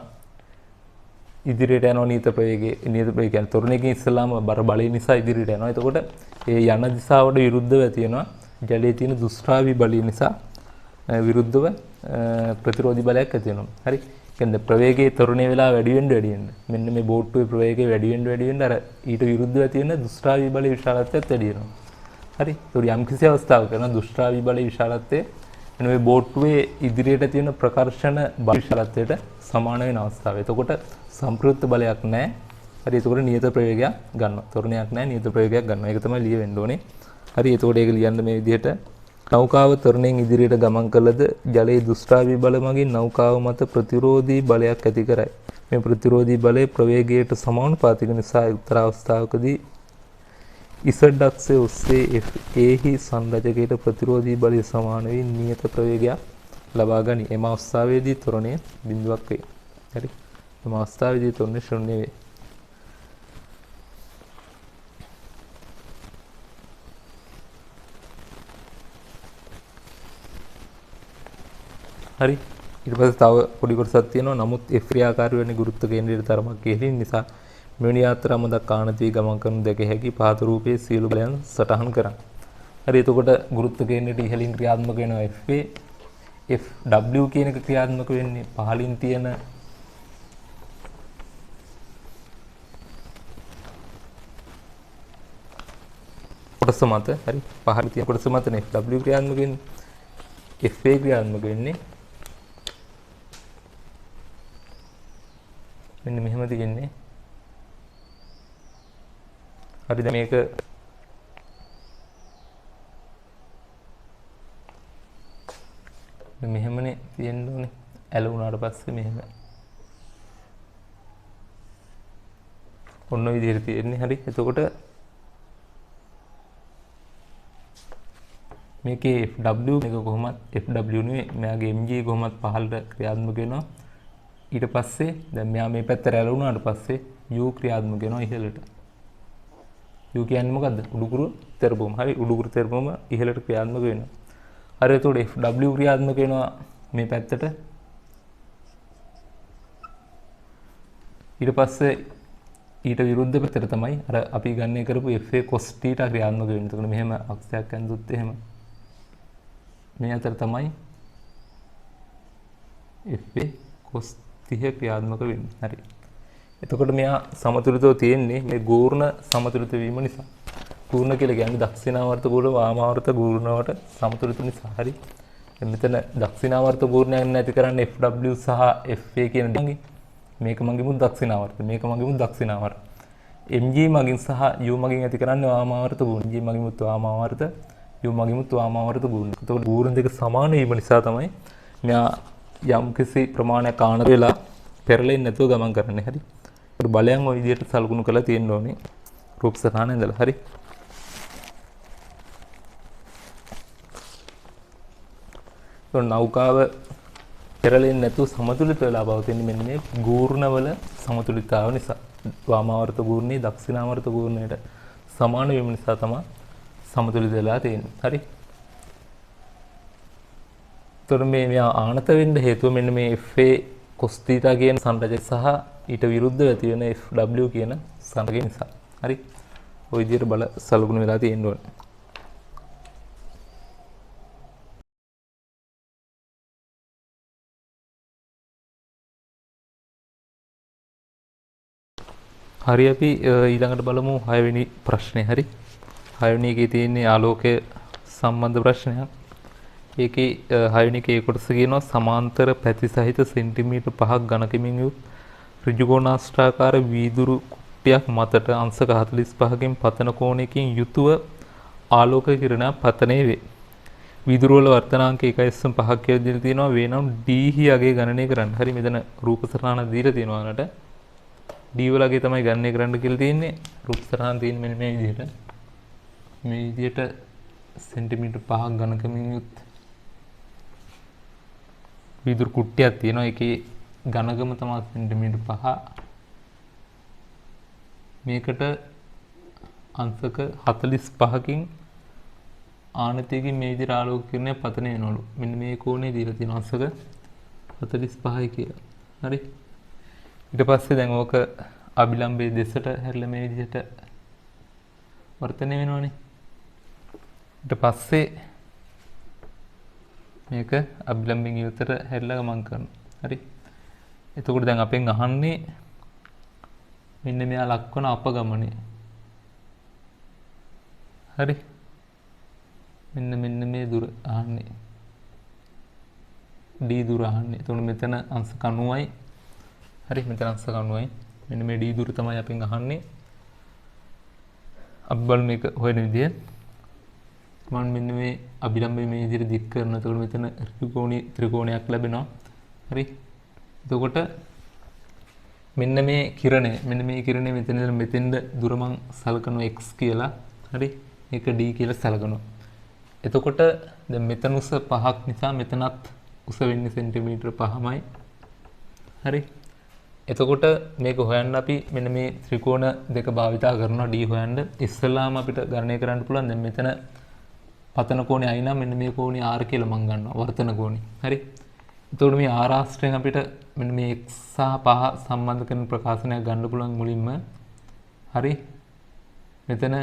ඉදිරියට යනවා නියත ප්‍රවේගයේ. නියත ප්‍රවේගය කියන්නේ ත්වරණයකින් ඉස්සලාම බර බලය නිසා ඉදිරියට යනවා. එතකොට ඒ යන දිශාවට විරුද්ධව ඇති වෙනවා ජලයේ තියෙන දුෂ්ටාවි බලය නිසා විරුද්ධව ප්‍රතිරෝධී බලයක් ඇති වෙනවා. හරි. කියන්නේ ප්‍රවේගයේ ත්වරණය වෙලා වැඩි වෙන්න මෙන්න මේ බෝට්ටුවේ ප්‍රවේගය වැඩි වෙන්න අර ඊට විරුද්ධව ඇති වෙන දුෂ්ටාවි බලයේ විශාලත්වයත් වැඩි වෙනවා. හරි. ඒතකොට යම් කිසි අවස්ථාවක කරන දුෂ්ටාවි බලයේ විශාලත්වය එන මේ බෝට්ටුවේ ඉදිරියට තියෙන ප්‍රකර්ෂණ බල විශාලත්වයට සමාන වෙන අවස්ථාව. එතකොට සම්ප්‍රයුක්ත බලයක් නැහැ. හරි. එතකොට නියත ප්‍රවේගයක් ගන්නවා. ත්වරණයක් නැහැ, නියත ප්‍රවේගයක් ගන්නවා. ඒක තමයි ලියවෙන්න ඕනේ. හරි. එතකොට ඒක ලියන්න මේ විදිහට නෞකාව ත්වරණයෙන් ඉදිරියට ගමන් කළද ජලයේ දුෂ්ටාවි බල මගින් නෞකාව මත ප්‍රතිරෝධී බලයක් ඇති කරයි. මේ ප්‍රතිරෝධී බලය ප්‍රවේගයට සමානුපාතික නිසා එක්තරා අවස්ථාවකදී z අක්ෂය ඔස්සේ එහි සංරචකයට ප්‍රතිරෝධී බලය සමාන වී නියත ප්‍රවේගයක් ලබා ගනී. එම අවස්ථාවේදී ත්වරණය බිඳුවක් වේ. හරි. එම අවස්ථාවේදී ත්වරණය ශූන්‍ය වේ. හරි. ඊට පස්සේ තව පොඩි කොටසක් තියෙනවා. නමුත් F ක්‍රියාකාරී වෙන්නේ ගුරුත්ව කේන්ද්‍රයට තරමක් ඉහළින් නිසා මෙවැනි යාත්‍රාම දක්වා ආනතිය ගමන් කරන දෙක හැකි පහත රූපයේ සියලු බලයන් සටහන් කරන්න. හරි. එතකොට ගුරුත්ව කේන්ද්‍රයට ඉහළින් ක්‍රියාත්මක වෙනවා FA. FW කියන එක ක්‍රියාත්මක වෙන්නේ පහළින් තියෙන කොටස මත. හරි. පහළ තියෙන කොටස මතනේ FW ක්‍රියාත්මක වෙන්නේ. FA ක්‍රියාත්මක වෙන්නේ මෙන්න මෙහෙම තියෙන්නේ. හරිද? මේක මෙහෙමනේ තියෙන්න ඕනේ. ඇල වුණාට පස්සේ මෙහෙම ඔන්න ඔය විදිහට තියෙන්නේ. හරි. එතකොට මේකේ FW එක කොහොමද FW නේ මෙයාගේ MG කොහොමද පහළට ක්‍රියාත්මක වෙනවා. ඊට පස්සේ දැන් මෙයා මේ පැත්ත රැළ වුණාට පස්සේ U ක්‍රියාත්මක වෙනවා ඉහළට. U කියන්නේ මොකද්ද? උඩුකුරු තෙරපුම. හරි උඩුකුරු තෙරපුම ඉහළට ක්‍රියාත්මක වෙනවා. හරි එතකොට FW ක්‍රියාත්මක වෙනවා මේ පැත්තට. ඊට පස්සේ ඊට විරුද්ධ පැත්තට තමයි අර අපි ගණනය කරපු FA cos θ ක්‍රියාත්මක වෙන්නේ. එතකොට මෙහෙම අක්ෂයක් ඇඳුත් එහෙම මේ අතර තමයි FA cos 30 ක්‍රියාත්මක වෙන්නේ. හරි. එතකොට මෙයා සමතුලිතව තියෙන්නේ මේ ගූර්ණ සමතුලිත වීම නිසා. ගූර්ණ කියලා කියන්නේ දක්ෂිනාවර්ත ගෝල වාමාවර්ත ගූර්ණවට සමතුලිත නිසා. හරි. මෙතන දක්ෂිනාවර්ත ගූර්ණයක් නැති කරන්නේ FW සහ FA කියන දෙකයි. මේක මගින්මුත් දක්ෂිනාවර්ත. මේක මගින්මුත් දක්ෂිනාවර්ත. MG මගින් සහ U මගින් ඇති කරන්නේ වාමාවර්ත ගූර්ණ. MG මගින්මුත් වාමාවර්ත, U මගින්මුත් වාමාවර්ත ගූර්ණ. එතකොට ගූර්ණ දෙක සමාන වීම නිසා තමයි මෙයා යම් කිසි ප්‍රමාණයක් ආනත වෙලා පෙරලෙන්නේ නැතුව ගමන් කරන්නේ. හරි. ඒක බලයන් ওই විදිහට සලකුණු කරලා තියෙන්න ඕනේ. රූප සටහන ඉඳලා. හරි. તો නෞකාව පෙරලෙන්නේ නැතුව සමතුලිත වෙලා පවතින්නේ මෙන්න මේ ගූර්ණවල සමතුලිතතාව නිසා. වාමාවර්ත ගූර්ණේ දක්ෂිනාවර්ත ගූර්ණයට සමාන වීම නිසා තමයි සමතුලිත වෙලා තියෙන්නේ. හරි. තොර මේ ආනත වෙන්න හේතුව මෙන්න මේ FA cos θ කියන සංරජක සහ ඊට විරුද්ධව ඇති වෙන FW කියන සංරජක නිසා. හරි. ওই විදිහට බල සලකුණු වෙලා තියෙන්න ඕනේ. හරි අපි ඊළඟට බලමු 6 වෙනි ප්‍රශ්නේ. හරි. 6 වෙනි එකේ තියෙන්නේ ආලෝකය සම්බන්ධ ප්‍රශ්නයක්. ඒකේ 6 වෙනි එකේ කොටස කියනවා සමාන්තර පැති සහිත සෙන්ටිමීටර් 5ක් ඝනකමින් යුත් ඍජුකෝණාශ්‍රාකාර වීදුරු කුට්ටියක් මතට අංශක 45කින් පතන කෝණයකින් යුතුව ආලෝක කිරණයක් පතනය වේ. වීදුරු වල වර්තනාංක 1.5ක් කියලා දීලා තියෙනවා. වේ නම් D හි අගේ ගණනය කරන්න. හරි මෙතන රූප සටහන දීලා තියෙනවා නට. D වල අගේ තමයි ගණනය කරන්න කියලා තියෙන්නේ. රූප සටහන තියෙන්නේ මෙන්න මේ විදිහට. මේ විදිහට සෙන්ටිමීටර් 5ක් ඝනකමින් යුත් විදුරු කුට්ටියක් තියෙනවා. ඒකේ ඝනකම තමයි සෙන්ටිමීටර් 5. මේකට අංශක 45කින් ආනතියකින් මේ විදිහට ආලෝක කිරණය පතන වෙනවලු. මෙන්න මේ කෝණය දීලා තියෙනවා අංශක 45යි කියලා. හරි. ඊට පස්සේ දැන් ඕක අභිලම්බයේ දෙසට හැරිලා මේ විදිහට වර්තනය වෙනවනේ. ඊට පස්සේ මේක අභිලම්බයෙන් ඉවතට හැරිලා ගමන් කරනවා. හරි. එතකොට දැන් අපෙන් අහන්නේ මෙන්න මෙයා ලක්වන අපගමනය. හරි. මෙන්න මේ දුර අහන්නේ. D දුර අහන්නේ. එතකොට මෙතන අංශක 90යි. හරි මෙතන අංශක 90යි. මෙන්න මේ D දුර තමයි අපෙන් අහන්නේ. අපි බලමු මේක හොයන විදිය. මම මෙන්න මේ අභිලම්බයේ මේ විදිහට දික් කරනවා. එතකොට මෙතන ත්‍රිකෝණයක් ලැබෙනවා. හරි. එතකොට මෙන්න මේ කිරණය මෙතන ඉඳලා මෙතෙන්ද දුර මං සලකනවා x කියලා. හරි. මේක d කියලා සලකනවා. එතකොට දැන් මෙතන උස 5ක් නිසා මෙතනත් උස වෙන්නේ සෙන්ටිමීටර 5මයි. හරි. එතකොට මේක හොයන්න අපි මෙන්න මේ ත්‍රිකෝණ දෙක භාවිතා කරනවා d හොයන්න. ඉස්සෙල්ලාම අපිට ගණනය කරන්න පුළුවන් දැන් මෙතන පතන කෝණය අයි නම් මෙන්න මේ කෝණය r කියලා මං ගන්නවා වර්තන කෝණය. හරි. එතකොට මේ r ආශ්‍රයෙන් අපිට මෙන්න මේ x සහ 5 සම්බන්ධ කරන ප්‍රකාශනයක් ගන්න පුළුවන් මුලින්ම. හරි. මෙතන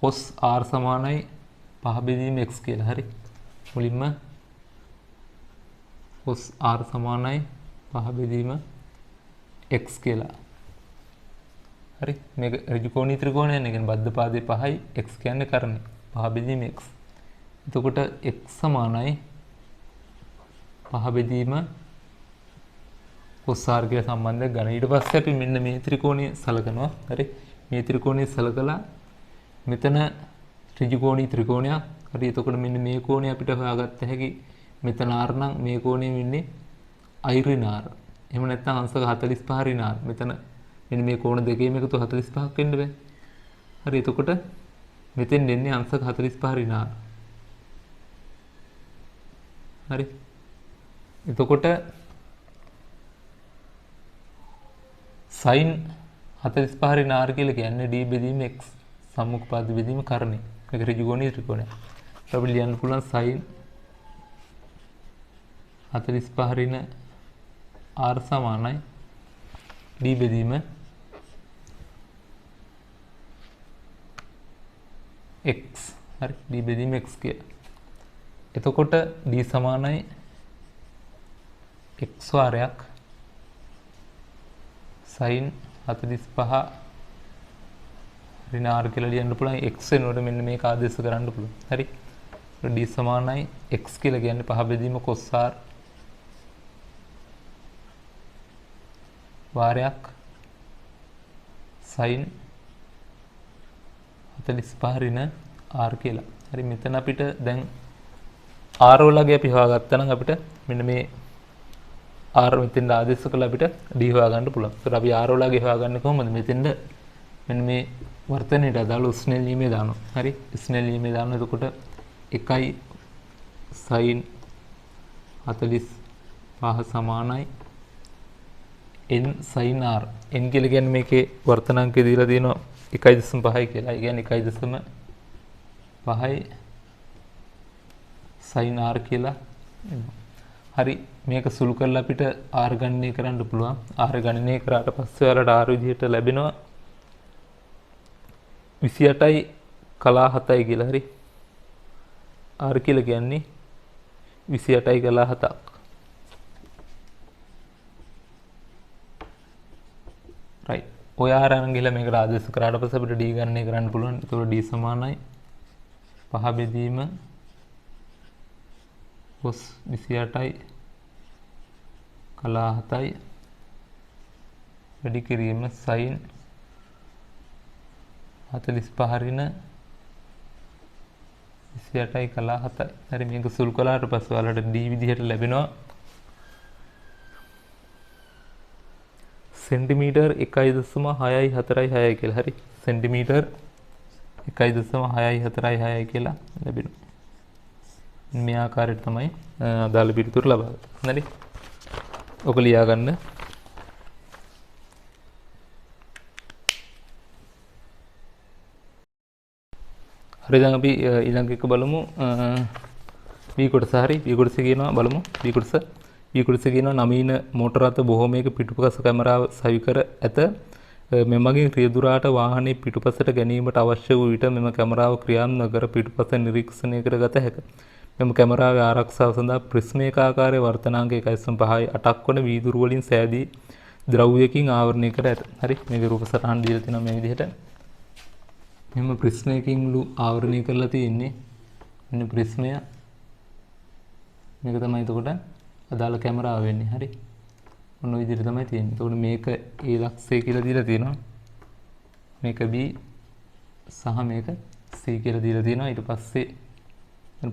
cos r සමානයි 5 බෙදීම x කියලා. හරි. මුලින්ම cos r සමානයි 5 බෙදීම x කියලා. හරි. මේක ඍජුකෝණී ත්‍රිකෝණයක් නේ. කියන්නේ බද්ධ පාදයේ 5යි x කියන්නේ කරණය. 5 බෙදීම x. එතකොට x සමානයි 5 බෙදීම cos r කියලා සම්බන්ධයක් ගන්න. ඊට පස්සේ අපි මෙන්න මේ ත්‍රිකෝණය සලකනවා. හරි. මේ ත්‍රිකෝණය සලකලා මෙතන ත්‍රිකෝණී ත්‍රිකෝණයක්. හරි. එතකොට මෙන්න මේ කෝණය අපිට හොයාගත්ත හැකි මෙතන r නම් මේ කෝණය වෙන්නේ i ඍණ r. එහෙම නැත්නම් අංශක 45 ඍණ r. මෙතන මෙන්න මේ කෝණ දෙකේම එකතු 45ක් වෙන්න බෑ. හරි. එතකොට මෙතෙන් දෙන්නේ අංශක 45 ඍණ r. හරි. එතකොට sin 45 ඍණ r කියලා කියන්නේ d බෙදීම x සම්මුඛපාද බෙදීම කරණය. මේක ඍජුකෝණීය ත්‍රිකෝණයක්. අපිට ලියන්න පුළුවන් sin 45 ඍණ r සමානයි d බෙදීම x. හරි. d බෙදීම x කියලා. එතකොට d සමානයි x වාරයක් sin 45 ඍණ r කියලා ලියන්න පුළුවන්. x වෙනකොට මෙන්න මේක ආදේශ කරන්න පුළුවන්. හරි. d සමානයි x කියලා කියන්නේ 5 බෙදීම cos r වාරයක් sin 45 ඍණ r කියලා. හරි. මෙතන අපිට දැන් r වලගේ අපි හොයාගත්තා නම් අපිට මෙන්න මේ r මෙතෙන් ආදේශ කළා අපිට d හොයාගන්න පුළුවන්. ඒතර අපි r වලගේ හොයාගන්නේ කොහොමද? මෙතෙන්ද මෙන්න මේ වර්තනයට අදාළ ස්නේල් නියමය දානවා. හරි. ස්නේල් නියමය දානවා. එතකොට 1 sin 45 සමානයි n sin r. n කියලා කියන්නේ මේකේ වර්තනාංකය දීලා තියෙනවා 1.5 කියලා. ඒ කියන්නේ 1.5 sin r කියලා. හරි. මේක සුළු කරලා අපිට r ගණනය කරන්න පුළුවන්. r ගණනය කරාට පස්සේ ඔයාලට r විදිහට ලැබෙනවා 28යි කලා 7යි කියලා. හරි. r කියලා කියන්නේ 28යි කලා 7ක්. right. ඔය r අරන් ගිහලා මේකට ආදේශ කරාට පස්සේ අපිට d ගණනය කරන්න පුළුවන්. ඒතකොට d සමානයි 5 බෙදීම cos 28යි කලා 7යි වැඩි කිරීම sin 45 ඍණ 28යි කලා 7යි. හරි. මේක සුළු කළාට පස්සේ ඔයාලට d විදිහට ලැබෙනවා සෙන්ටිමීටර් 1.646 කියලා. හරි. සෙන්ටිමීටර් 1.646 කියලා ලැබෙනවා. මේ ආකාරයට තමයි අදාළ පිළිතුර ලබා ගන්න. හරි. ඔක ලියා ගන්න. හරි. දැන් අපි ඊළඟ එක බලමු. B කොටස. හරි. B කොටස කියනවා බලමු. B කොටස කියනවා නවීන මෝටර රථ බොහෝමයක පිටුපස කැමරාව සවි කර ඇත. මෙමගින් රියදුරාට වාහනේ පිටුපසට ගැනීමට අවශ්‍ය වූ විට මෙම කැමරාව ක්‍රියාත්මක කර පිටුපස නිරීක්ෂණය කරගත හැකිය. මෙම කැමරාවේ ආරක්ෂාව සඳහා ප්‍රිස්මයක ආකාරයේ වර්තනාංක 1.5යි 8ක් වන වීදුරු වලින් සෑදී ද්‍රව්‍යයකින් ආවරණය කර ඇත. හරි. මේක රූප සටහන් දීලා තියෙනවා මේ විදිහට. මෙම ප්‍රිස්මයකින් ආවරණය කරලා තියෙන්නේ. මෙන්න ප්‍රිස්මය. මේක තමයි එතකොට අදාළ කැමරාව වෙන්නේ. හරි. ඔන්න ඔය විදිහට තමයි තියෙන්නේ. එතකොට මේක A ලක්ෂය කියලා දීලා තියෙනවා. මේක B සහ මේක C කියලා දීලා තියෙනවා. ඊට පස්සේ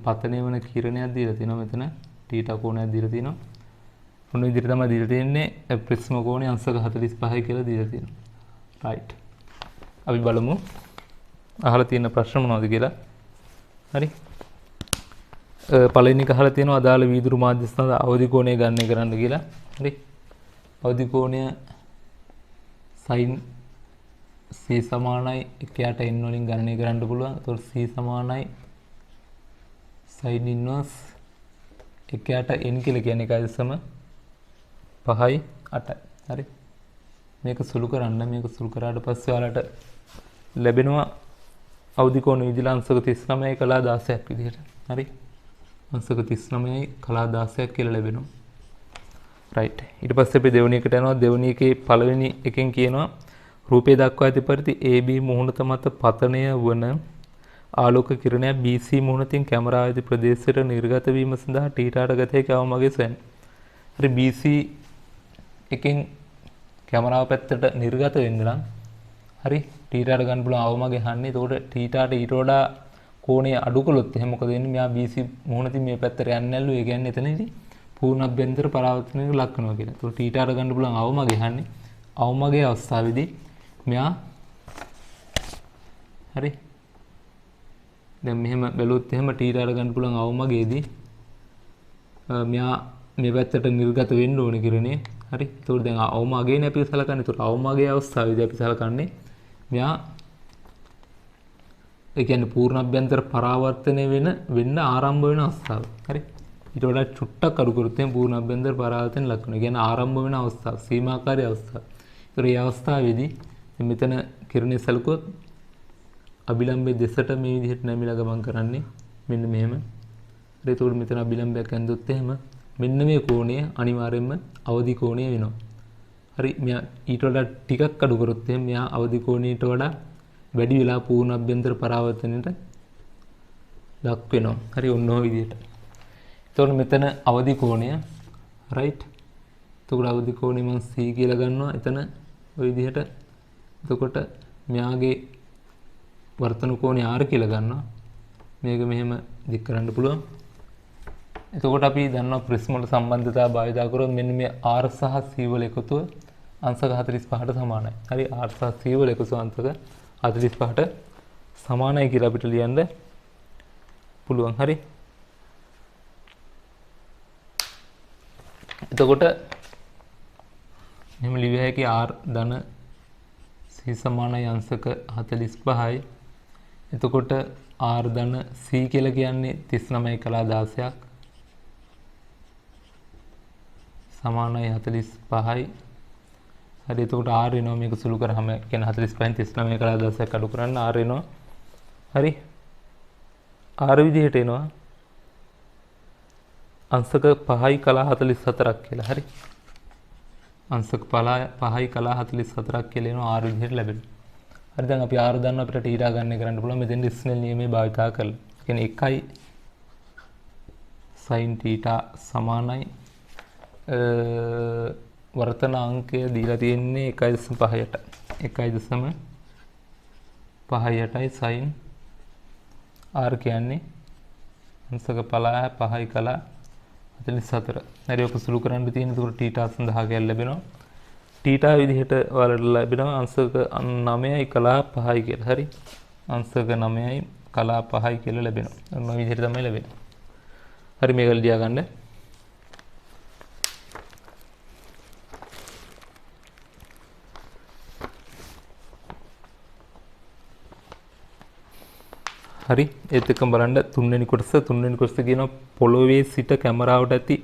පතනය වන කිරණයක් දීලා තියෙනවා. මෙතන θ කෝණයක් දීලා තියෙනවා. ඔන්න ඔය විදිහට තමයි දීලා තියෙන්නේ. ප්‍රිස්ම කෝණය අංශක 45යි කියලා දීලා තියෙනවා. right. අපි බලමු අහලා තියෙන ප්‍රශ්න මොනවද කියලා. හරි. පළවෙනි එක අහලා තියෙනවා අදාළ වීදුරු මාධ්‍යස්ථාන අවදි කෝණය ගණනය කරන්න කියලා. හරි. අවදි කෝණය sin c සමානයි 1ට n වලින් ගණනය කරන්න පුළුවන්. එතකොට c සමානයි sin inverse 1ට n කියලා කියන්නේ 1.5යි 8යි. හරි. මේක සුළු කරන්න. මේක සුළු කරාට පස්සේ ඔයාලට ලැබෙනවා අවදි කෝණ විදිහට අංශක 39යි කලා 16ක් විදිහට. හරි. අංශක 39යි කලා 16ක් කියලා ලැබෙනවා. right. ඊට පස්සේ අපි දෙවෙනි එකට යනවා. දෙවෙනි එකේ පළවෙනි එකෙන් කියනවා රූපේ දක්වා ඇති පරිදි AB මුහුණත මත පතනය වන ආලෝක කිරණයක් BC මුහුණතින් කැමරාව ඇති ප්‍රදේශයට නිර්ගත වීම සඳහා θට ගත හැකි අවමගේ සොයන්න. හරි. BC එකෙන් කැමරාව පැත්තට නිර්ගත වෙන්න නම් හරි θට ගන්න පුළුවන් අවමගේ හන්නේ. එතකොට θට ඊට වඩා කෝණය අඩු කළොත් එහෙනම් මොකද වෙන්නේ? මෙයා BC මුහුණතින් මේ පැත්තට යන්නේ නැල්ලු. ඒ කියන්නේ එතනදී පූර්ණ අභ්‍යන්තර පරාවර්තනයක ලක් වෙනවා කියලා. එතකොට θට ගන්න පුළුවන් අවමගේ හන්නේ. අවමගේ අවස්ථාවේදී මෙයා හරි දැන් මෙහෙම බැලුවොත් එහෙම θට ගන්න පුළුවන් අවමගේදී මෙයා මේ පැත්තට නිර්ගත වෙන්න ඕනේ කිරනේ. හරි. ඒතකොට දැන් අවම අගේනේ අපි සලකන්නේ. ඒතකොට අවම අගේ අවස්ථාවේදී අපි සලකන්නේ මෙයා ඒ කියන්නේ පූර්ණ අභ්‍යන්තර පරාවර්තනය වෙන්න ආරම්භ වෙන අවස්ථාව. හරි. ඊට වඩා චුට්ටක් අඩු කරොත් එම් පූර්ණ අභ්‍යන්තර පරාවර්තන ලක්ෂණ. ඒ කියන්නේ ආරම්භ වෙන අවස්ථාව, සීමාකාරී අවස්ථාව. ඒතකොට මේ අවස්ථාවේදී මෙතන කිරණේ සලකුවොත් අභිලම්බයේ දෙසට මේ විදිහට නැමිලා ගමන් කරන්නේ මෙන්න මෙහෙම. හරි. ඒතකොට මෙතන අභිලම්බයක් ඇඳුත් එහෙම මෙන්න මේ කෝණය අනිවාර්යයෙන්ම අවදි කෝණය වෙනවා. හරි. මෙයා ඊට වඩා ටිකක් අඩු කරොත් එහෙම මෙයා අවදි කෝණයට වඩා වැඩි වෙලා පූර්ණ අභ්‍යන්තර පරාවර්තනයට ලක් වෙනවා. හරි. ඔන්න ඔය විදිහට. එතකොට මෙතන අවදි කෝණය රයිට්. එතකොට අවදි කෝණය මම C කියලා ගන්නවා. එතන ඔය විදිහට. එතකොට මෙයාගේ වර්තන කෝණය R කියලා ගන්නවා. මේක මෙහෙම දික් කරන්න පුළුවන්. එතකොට අපි දන්නවා ප්‍රිස්ම වල සම්බන්ධතාව භාවිතා කරොත් මෙන්න මේ R සහ C වල එකතුව අංශක 45ට සමානයි. හරි. R සහ C වල එකතුව අංශක 45ට සමානයි කියලා අපිට ලියන්න පුළුවන්. හරි. එතකොට මෙහෙම ලිවිය හැකි R ධන C සමානයි අංශක 45යි. එතකොට R ධන C කියලා කියන්නේ 39 16ක් සමානයි 45යි. හරි. එතකොට R එනවා මේක සුළු කරාම කියන්නේ 45න් 39 16ක් අඩු කරන්න R එනවා. හරි. R විදිහට එනවා අංශක 5යි කලා 44ක් කියලා. හරි. අංශක 5යි කලා 44ක් කියලා එනවා R විදිහට ලැබෙනවා. හරි. දැන් අපි R දන්නවා අපිට θ ගන්න කරන්න පුළුවන් මෙතෙන් ස්නෙල් නියමයේ භාවිතා කරලා. ඒ කියන්නේ 1යි sin θ සමානයි වර්තන අංකය දීලා තියෙන්නේ 1.5ට 1.5යි sin R කියන්නේ අංශක 5යි කලා 44. හරි. ඔක සුළු කරන්න තියෙන. ඒකට θ සඳහා කියලා ලැබෙනවා. θ විදිහට වලට ලැබෙනවා අංශක 9යි කලා 5යි කියලා. හරි. අංශක 9යි කලා 5යි කියලා ලැබෙනවා. ඔන්න ඔය විදිහට තමයි ලැබෙන්නේ. හරි. මේක ලියා ගන්න. හරි. ඒත් එක්කම බලන්න තුන්වෙනි කොටස කියනවා පොළොවේ සිට කැමරාවට ඇති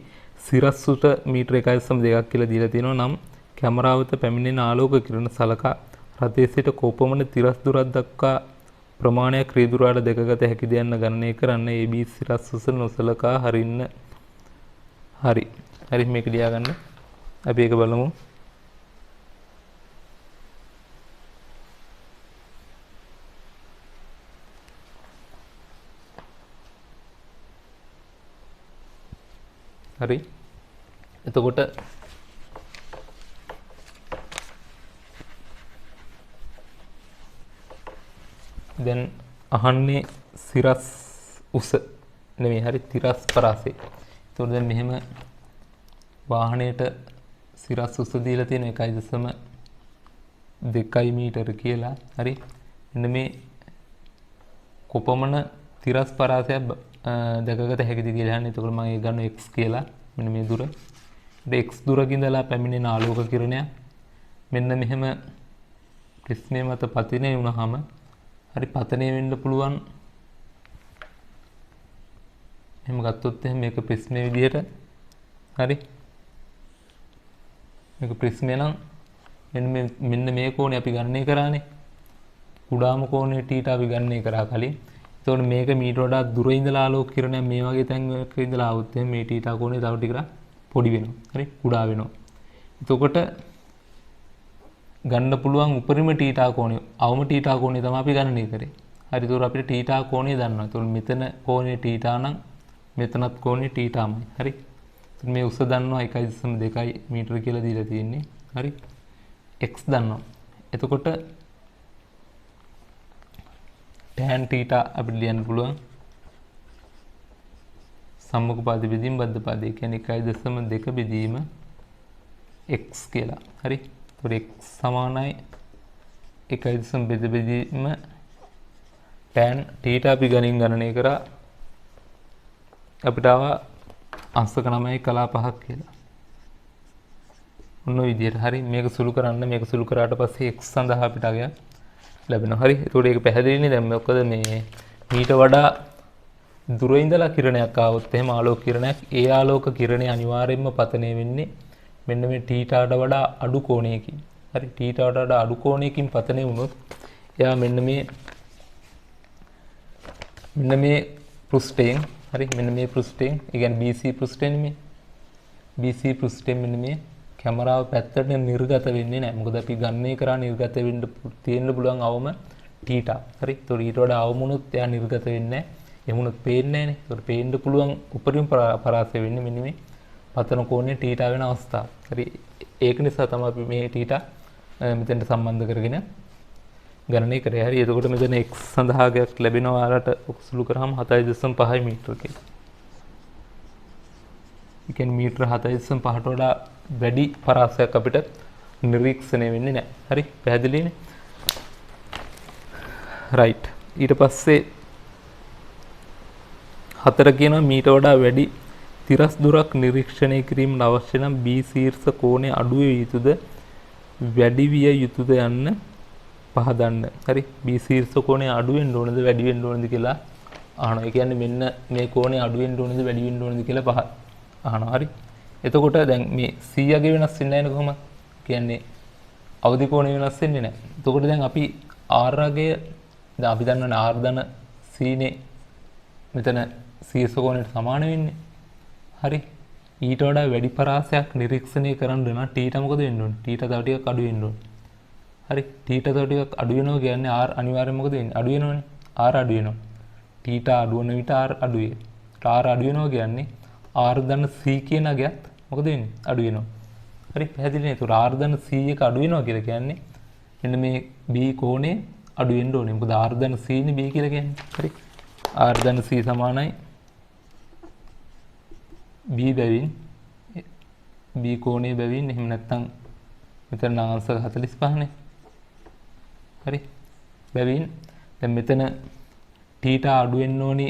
සිරස්සුට මීටර 1.2ක් කියලා දීලා තියෙනවා. නම් කැමරාවට පැමිණෙන ආලෝක කිරණ සලකා රථයේ සිට කොපමණ තිරස් දුරක් දක්වා ප්‍රමාණයක් රියදුරාට දැකගත හැකිද යන්න ගණනය කරන්න AB සිරස්සුස නොසලකා හරින්න. හරි. හරි. මේක ලියා ගන්න. අපි ඒක බලමු. හරි. එතකොට දැන් අහන්නේ සිරස් උස නෙමෙයි. හරි. තිරස් පරාසය. එතකොට දැන් මෙහෙම වාහනයට සිරස් උස දීලා තියෙන 1.2 මීටර කියලා. හරි. මෙන්න මේ කොපමණ තිරස් පරාසයක් දැකගත හැකිද කියලා අහන්නේ. එතකොට මම ඒක ගන්නවා x කියලා. මෙන්න මේ දුර. x දුරක ඉඳලා පැමිණෙන ආලෝක කිරණය මෙන්න මෙහෙම ප්‍රිස්මය මත පතිනේ වුණාම හරි පතනය වෙන්න පුළුවන්. එහෙම ගත්තොත් එහෙනම් මේක ප්‍රිස්මය විදිහට. හරි. මේක ප්‍රිස්මය නම් මෙන්න මේ කෝණය අපි ගණනය කරානේ. කුඩාම කෝණය θ අපි ගණනය කරා කලින්. එතකොට මේක මීට වඩා දුර ඉඳලා ආලෝක කිරණයක් මේ වගේ තැන්වලක ඉඳලා આવුත් එහෙනම් මේ θ කෝණය තව ටිකක් පොඩි වෙනවා. හරි. කුඩා වෙනවා. එතකොට ගන්න පුළුවන් උපරිම θ කෝණය අවම θ කෝණය තමයි අපි ගණනය කරේ. හරි. ඒතකොට අපිට θ කෝණය දන්නවා. ඒතකොට මෙතන කෝණය θ නම් මෙතනත් කෝණය θමයි. හරි. මේ උස දන්නවා 1.2 මීටර කියලා දීලා තියෙන්නේ. හරි. x දන්නවා. එතකොට tan θ අපිට ලියන්න පුළුවන් සම්මුඛ පාද බෙදීම බද්ධ පාදේ කියන්නේ 1.2 බෙදීම x කියලා. හරි. ඒතකොට x සමානයි 1.2 බෙදීම tan θ අපි ගණන් ගණනය කරා අපිට ආවා අංශක 9යි කලා 5ක් කියලා. ඔන්න ඔය විදිහට හරි මේක සුළු කරන්න මේක සුළු කරාට පස්සේ x සඳහා අපිට අගයක් ලැබෙනවා. හරි. ඒකට ඒක පැහැදිලිනේ දැන් මොකද මේ මීට වඩා දුර ඉඳලා කිරණයක් ආවොත් එහෙම ආලෝක කිරණයක් ඒ ආලෝක කිරණේ අනිවාර්යයෙන්ම පතනය වෙන්නේ මෙන්න මේ θට වඩා අඩු කෝණයකින්. හරි. θට වඩා අඩු කෝණයකින් පතනය වුණොත් එයා මෙන්න මේ පෘෂ්ඨයෙන් හරි මෙන්න මේ පෘෂ්ඨයෙන් ඒ කියන්නේ BC පෘෂ්ඨයෙන් මේ BC පෘෂ්ඨයෙන් මෙන්න මේ කැමරාව පැත්තට නිර්ගත වෙන්නේ නැහැ. මොකද අපි ගන්නේ කරා නිර්ගත වෙන්න තියෙන්න පුළුවන් අවම θ. හරි. ඒතකොට ඊට වඩා අවම වුණොත් එයා නිර්ගත වෙන්නේ නැහැ. එමුණොත් පේන්නේ නැහැ නේ. ඒතකොට පේන්න පුළුවන් උපරිම පරාසය වෙන්නේ මෙන්න මේ පතන කෝණය θ වෙන අවස්ථාව. හරි. ඒක නිසා තමයි අපි මේ θ මෙතෙන්ට සම්බන්ධ කරගෙන ගණනය කරේ. හරි. එතකොට මෙතන x සඳහාගයක් ලැබෙනවා ඔයාලට සුළු කරාම 7.5 මීටර කියලා. ඒ කියන්නේ මීටර 7.5ට වඩා වැඩි පරාසයක් අපිට නිරීක්ෂණය වෙන්නේ නැහැ. හරි. පැහැදිලිනේ? රයිට්. ඊට පස්සේ 4 කියනවා මීට වඩා වැඩි තිරස් දුරක් නිරීක්ෂණය කිරීමට අවශ්‍ය නම් B ශීර්ෂ කෝණය අඩු විය යුතුද වැඩි විය යුතුද යන්න පහදන්න. හරි. B ශීර්ෂ කෝණය අඩු වෙන්න ඕනද වැඩි වෙන්න ඕනද කියලා අහනවා. ඒ කියන්නේ මෙන්න මේ කෝණය අඩු වෙන්න ඕනද වැඩි වෙන්න ඕනද කියලා අහනවා. හරි. එතකොට දැන් මේ 100 ගේ වෙනස් වෙන්නේ නැහැ නේ කොහොමද? කියන්නේ අවදි කෝණය වෙනස් වෙන්නේ නැහැ. එතකොට දැන් අපි R අගය දැන් අපි දන්නවනේ R ධන C නේ මෙතන ශීර්ෂ කෝණයට සමාන වෙන්නේ. හරි. ඊට වඩා වැඩි පරාසයක් නිරීක්ෂණය කරන්න නම් θ මොකද වෙන්න ඕනේ? θ තව ටිකක් අඩු වෙන්න ඕනේ. හරි. θ තව ටිකක් අඩු වෙනවා කියන්නේ R අනිවාර්යයෙන් මොකද වෙන්නේ? අඩු වෙනවනේ. R අඩු වෙනවා. θ අඩු වෙන විට R අඩු වේ. R අඩු වෙනවා කියන්නේ R ධන C කියන අගයත් මොකද වෙන්නේ? අඩු වෙනවා. හරි. පැහැදිලිනේ? ඒතකොට R ධන C එක අඩු වෙනවා කියලා කියන්නේ මෙන්න මේ B කෝණය අඩු වෙන්න ඕනේ. මොකද R ධන C නේ B කියලා කියන්නේ. හරි. R ධන C සමානයි B බැවින් B කෝණය බැවින් එහෙම නැත්නම් මෙතන අංශක 45 නේ. හරි. බැවින් දැන් මෙතන θ අඩු වෙන්න ඕනි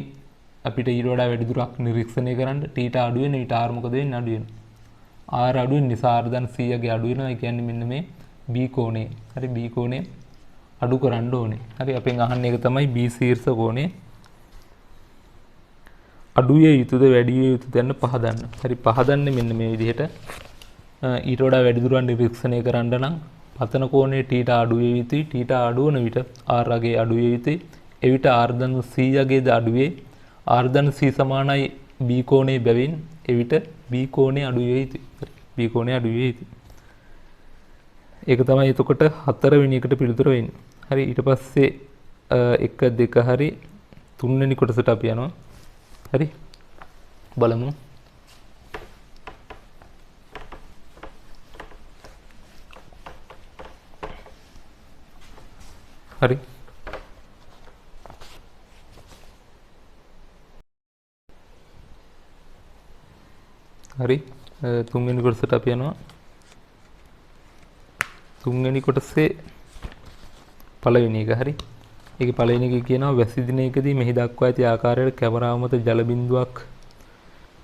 අපිට ඊට වඩා වැඩි දුරක් නිරීක්ෂණය කරන්න. θ අඩු වෙන විට R මොකද වෙන්නේ? අඩු වෙනවා. R අඩු වෙන නිසා R ධන 100 ගේ අඩු වෙනවා. ඒ කියන්නේ මෙන්න මේ B කෝණය. හරි. B කෝණය අඩු කරන්න ඕනේ. හරි. අපෙන් අහන්නේ ඒක තමයි B ශීර්ෂ කෝණය අඩු විය යුතුද වැඩි විය යුතුද යන්න පහදන්න. හරි. පහදන්නේ මෙන්න මේ විදිහට ඊට වඩා වැඩි දුරක් නිරීක්ෂණය කරන්න නම් පතන කෝණයේ θ අඩු විය යුතුයි. θ අඩු වන විට R අගේ අඩු විය යුතුයි. එවිට R ධන C අගේද අඩු වේ. R ධන C සමානයි B කෝණයේ බැවින් එවිට B කෝණය අඩු විය යුතුයි. B කෝණය අඩු විය යුතුයි. ඒක තමයි එතකොට 4 වෙනි එකට පිළිතුර වෙන්නේ. හරි. ඊට පස්සේ 1 2 හරි 3 වෙනි කොටසට අපි යනවා. හරි. බලමු. හරි. හරි. 3 වෙනි කොටසට අපි යනවා. 3 වෙනි කොටසේ පළවෙනි එක. හරි. ඒකේ පළවෙනි එක කියනවා වැසි දිනයකදී මෙහි දක්වා ඇති ආකාරයට කැමරාව මත ජල බිඳුවක්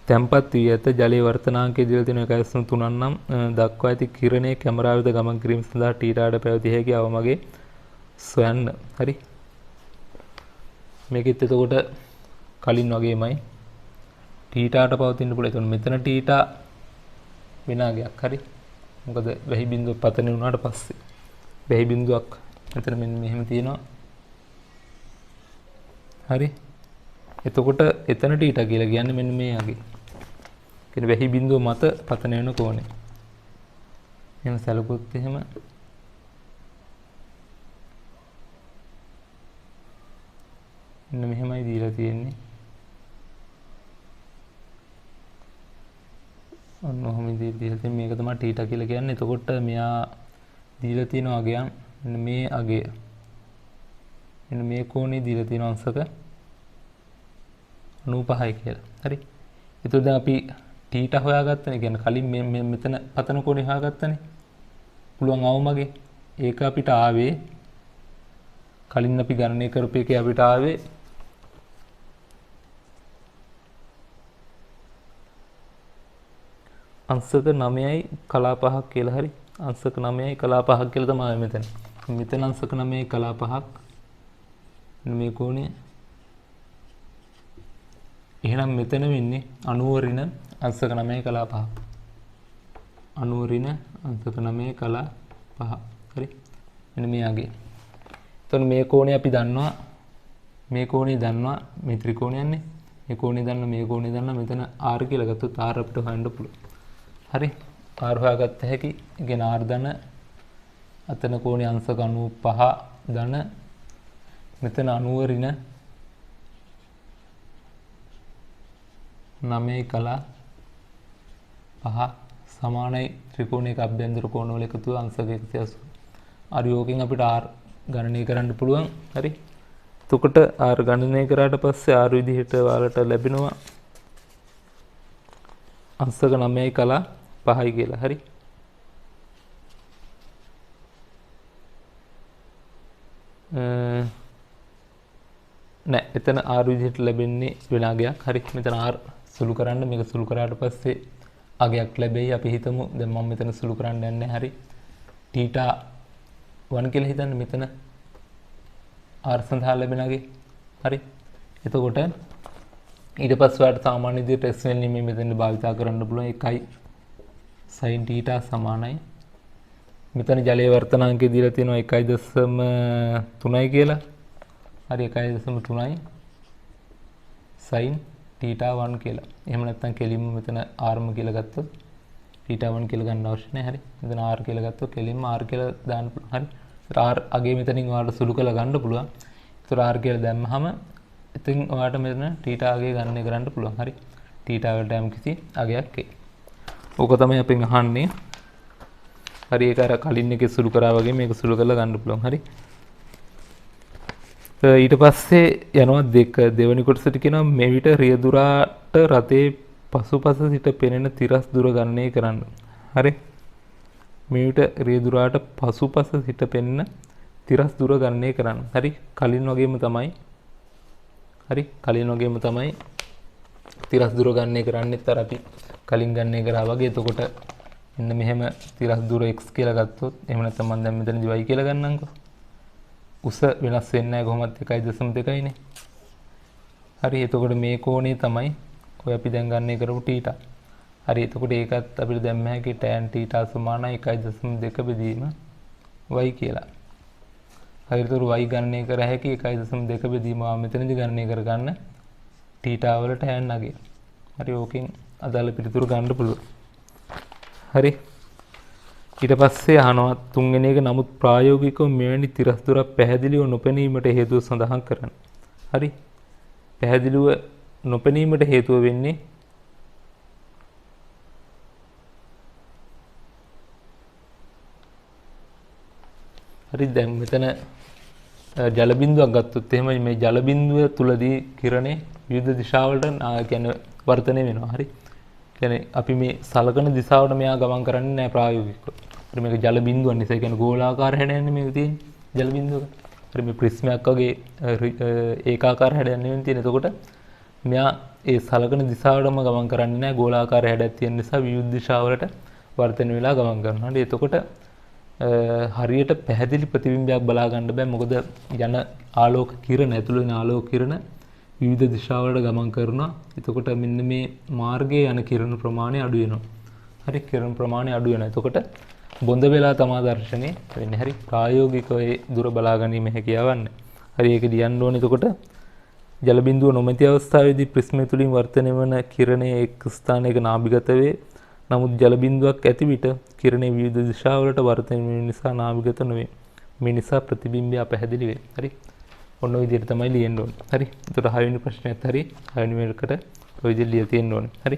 තැම්පත් වී ඇත. ජලයේ වර්තනාංකයේ දිලා තියෙන 1.3 නම් දක්වා ඇති කිරණයේ කැමරාව වෙත ගමන් කිරීම සඳහා θ අඩ පැවතිය හැකි අවමගේ සොයන්න. හරි. මේකෙත් එතකොට කලින් වගේමයි θට පවතින්න පුළුවන්. එතකොට මෙතන θ වෙන අගයක්. හරි. මොකද වැහි බිඳුව පතන වුණාට පස්සේ වැහි බිඳුවක් මෙතන මෙන්න මෙහෙම තියෙනවා. හරි. එතකොට එතන θ කියලා කියන්නේ මෙන්න මේ අගේ. කියන්නේ වැහි බිඳුව මත පතන වෙන කෝණය. එහෙම සැලකුවොත් එහෙම මෙන්න මෙහෙමයි දීලා තියෙන්නේ. ඔන්න ඔහොම දීලා තියෙන්නේ. මේක තමයි θ කියලා කියන්නේ. එතකොට මෙයා දීලා තියෙන අගයන් මෙන්න මේ අගය. මෙන්න මේ කෝණේ දීලා තියෙන අංශක 95යි කියලා. හරි. එතකොට දැන් අපි θ හොයාගත්තනේ. කියන්නේ කලින් මෙතන පතන කෝණේ හොයාගත්තනේ. පුළුවන් අවමගේ. ඒක අපිට ආවේ කලින් අපි ගණනය කරපු එකේ අපිට ආවේ අංශක 9යි කලා 5ක් කියලා. හරි. අංශක 9යි කලා 5ක් කියලා තමයි මෙතන. මෙතන අංශක 9යි කලා 5ක්. මේ කෝණය. එහෙනම් මෙතන වෙන්නේ 90 ඍණ අංශක 9යි කලා 5ක්. 90 ඍණ අංශක 9යි කලා 5ක්. හරි. මෙන්න මෙයාගේ. එතකොට මේ කෝණය අපි දන්නවා. මේ කෝණය දන්නවා මේ ත්‍රිකෝණයන්නේ. මේ කෝණය දන්නවා මේ කෝණය දන්නවා මෙතන r කියලා ගත්තොත් r අපිට හොයන්න පුළුවන්. හරි. r හොයාගත්ත හැකි. ඒ කියන්නේ r ධන අතන කෝණය අංශක 95 ධන මෙතන 90 ඍණ 9 කලා 5 සමානයි ත්‍රිකෝණයක අභ්‍යන්තර කෝණ වල එකතුව අංශක 180. අර යෝගයෙන් අපිට r ගණනය කරන්න පුළුවන්. හරි. එතකොට r ගණනය කරාට පස්සේ r විදිහට ඔයාලට ලැබෙනවා අංශක 9යි කලා 5යි කියලා. හරි. නෑ එතන r විදිහට ලැබෙන්නේ වෙන අගයක්. හරි. මෙතන r සුළු කරන්න මේක සුළු කරාට පස්සේ අගයක් ලැබෙයි. අපි හිතමු දැන් මම මෙතන සුළු කරන්න යන්නේ. හරි. θ 1 කියලා හිතන්න මෙතන r සඳහා ලැබෙන අගේ. හරි. එතකොට ඊට පස්සේ ඔයාලට සාමාන්‍ය විදිහට s වෙන්නේ මේ මෙතන භාවිතා කරන්න පුළුවන් 1යි sin θ සමානයි. මෙතන ජලයේ වර්තනාංකය දීලා තියෙනවා 1.3යි කියලා. හරි 1.3යි sin θ1 කියලා. එහෙම නැත්නම් කෙලින්ම මෙතන r කියලා ගත්තොත් θ1 කියලා ගන්න අවශ්‍ය නැහැ. හරි. මෙතන r කියලා ගත්තොත් කෙලින්ම r කියලා දාන්න පුළුවන්. හරි. r අගේ මෙතනින් ඔයාලට සුළු කරලා ගන්න පුළුවන්. ඒතර r කියලා දැම්මහම ඉතින් ඔයාලට මෙතන θ අගේ ගණනය කරන්න පුළුවන්. හරි. θ වලට යම් කිසි අගයක් එයි. ඕක තමයි අපෙන් අහන්නේ. හරි ඒක අර කලින් එකේ සුළු කරා වගේ මේක සුළු කරලා ගන්න පුළුවන්. හරි. ඊට පස්සේ යනවා දෙවෙනි කොටසට කියනවා මෙවිට රියදුරාට රතේ පසුපස සිට පෙනෙන තිරස් දුර ගණනය කරන්න. හරි. මෙවිට රියදුරාට පසුපස සිට පෙනෙන තිරස් දුර ගණනය කරන්න. හරි. කලින් වගේම තමයි. හරි. කලින් වගේම තමයි තිරස් දුර ගණනය කරන්නෙත් අර අපි කලින් ගණනය කරා වගේ. එතකොට මෙන්න මෙහෙම තිරස් දුර x කියලා ගත්තොත් එහෙම නැත්නම් මම දැන් මෙතනදි y කියලා ගන්නම්කෝ. උස වෙනස් වෙන්නේ නැහැ කොහොමත් 1.2 නේ. හරි. එතකොට මේ කෝණය තමයි ඔය අපි දැන් ගණනය කරපු θ. හරි. එතකොට ඒකත් අපිට දැම්ම හැකි tan θ සමානයි 1.2 බෙදීම y කියලා. හරි. එතකොට y ගණනය කර හැකි 1.2 බෙදීම මෙතනදි ගණනය කරගන්න θ වලට යන්නගේ. හරි. ඕකෙන් අදාළ පිළිතුරු ගන්න පුළුවන්. හරි. ඊට පස්සේ අහනවා තුන්වෙනි එක නමුත් ප්‍රායෝගිකව මෙවැනි තිරස් දුරක් පැහැදිලිව නොපෙනීමට හේතුව සඳහන් කරන්න. හරි. පැහැදිලිව නොපෙනීමට හේතුව වෙන්නේ හරි දැන් මෙතන ජල බිඳුවක් ගත්තොත් එහෙම මේ ජල බිඳුව තුලදී කිරණේ විවිධ දිශාවලට කියන්නේ වර්ධනය වෙනවා. හරි. කියන්නේ අපි මේ සලකන දිශාවට මෙයා ගමන් කරන්නේ නැහැ ප්‍රායෝගිකව. හරි මේක ජල බිඳුවක් නිසා කියන්නේ ගෝලාකාර හැඩයන්නේ මේක තියෙන්නේ ජල බිඳුවක. හරි මේ ප්‍රිස්මයක් වගේ ඒකාකාර හැඩයක් නෙවෙයි තියෙන්නේ. එතකොට මෙයා ඒ සලකන දිශාවටම ගමන් කරන්නේ නැහැ ගෝලාකාර හැඩයක් තියෙන නිසා විවිධ දිශාවලට වර්ධනය වෙලා ගමන් කරනවා. හරි එතකොට හරියට පැහැදිලි ප්‍රතිබිම්බයක් බලා ගන්න බෑ. මොකද යන ආලෝක කිරණ ඇතුළේ යන ආලෝක කිරණ විවිධ දිශාවලට ගමන් කරනවා. එතකොට මෙන්න මේ මාර්ගයේ යන කිරණ ප්‍රමාණය අඩු වෙනවා. හරි කිරණ ප්‍රමාණය අඩු වෙනවා. එතකොට බොඳ වෙලා තමා දර්ශනය වෙන්නේ. හරි ප්‍රායෝගිකව ඒ දුර බලා ගැනීම හැකියාවක් නැහැ. හරි ඒක ලියන්න ඕනේ. එතකොට ජල බිඳුව නොමැති අවස්ථාවේදී ප්‍රිස්මය තුලින් වර්ධනය වන කිරණයේ එක් ස්ථානයක නාභිගත වේ. නමුත් ජල බිඳුවක් ඇති විට කිරණේ විවිධ දිශාවලට වර්ධනය වෙන නිසා නාභිගත නොවේ. මේ නිසා ප්‍රතිබිම්බය අපැහැදිලි වේ. හරි. ඔන්න ඔය විදිහට තමයි ලියන්න ඕනේ. හරි. එතකොට 6 වෙනි ප්‍රශ්නයත් හරි. 6 වෙනි මේකට ඔය විදිහට ලියලා තියෙන්න ඕනේ. හරි.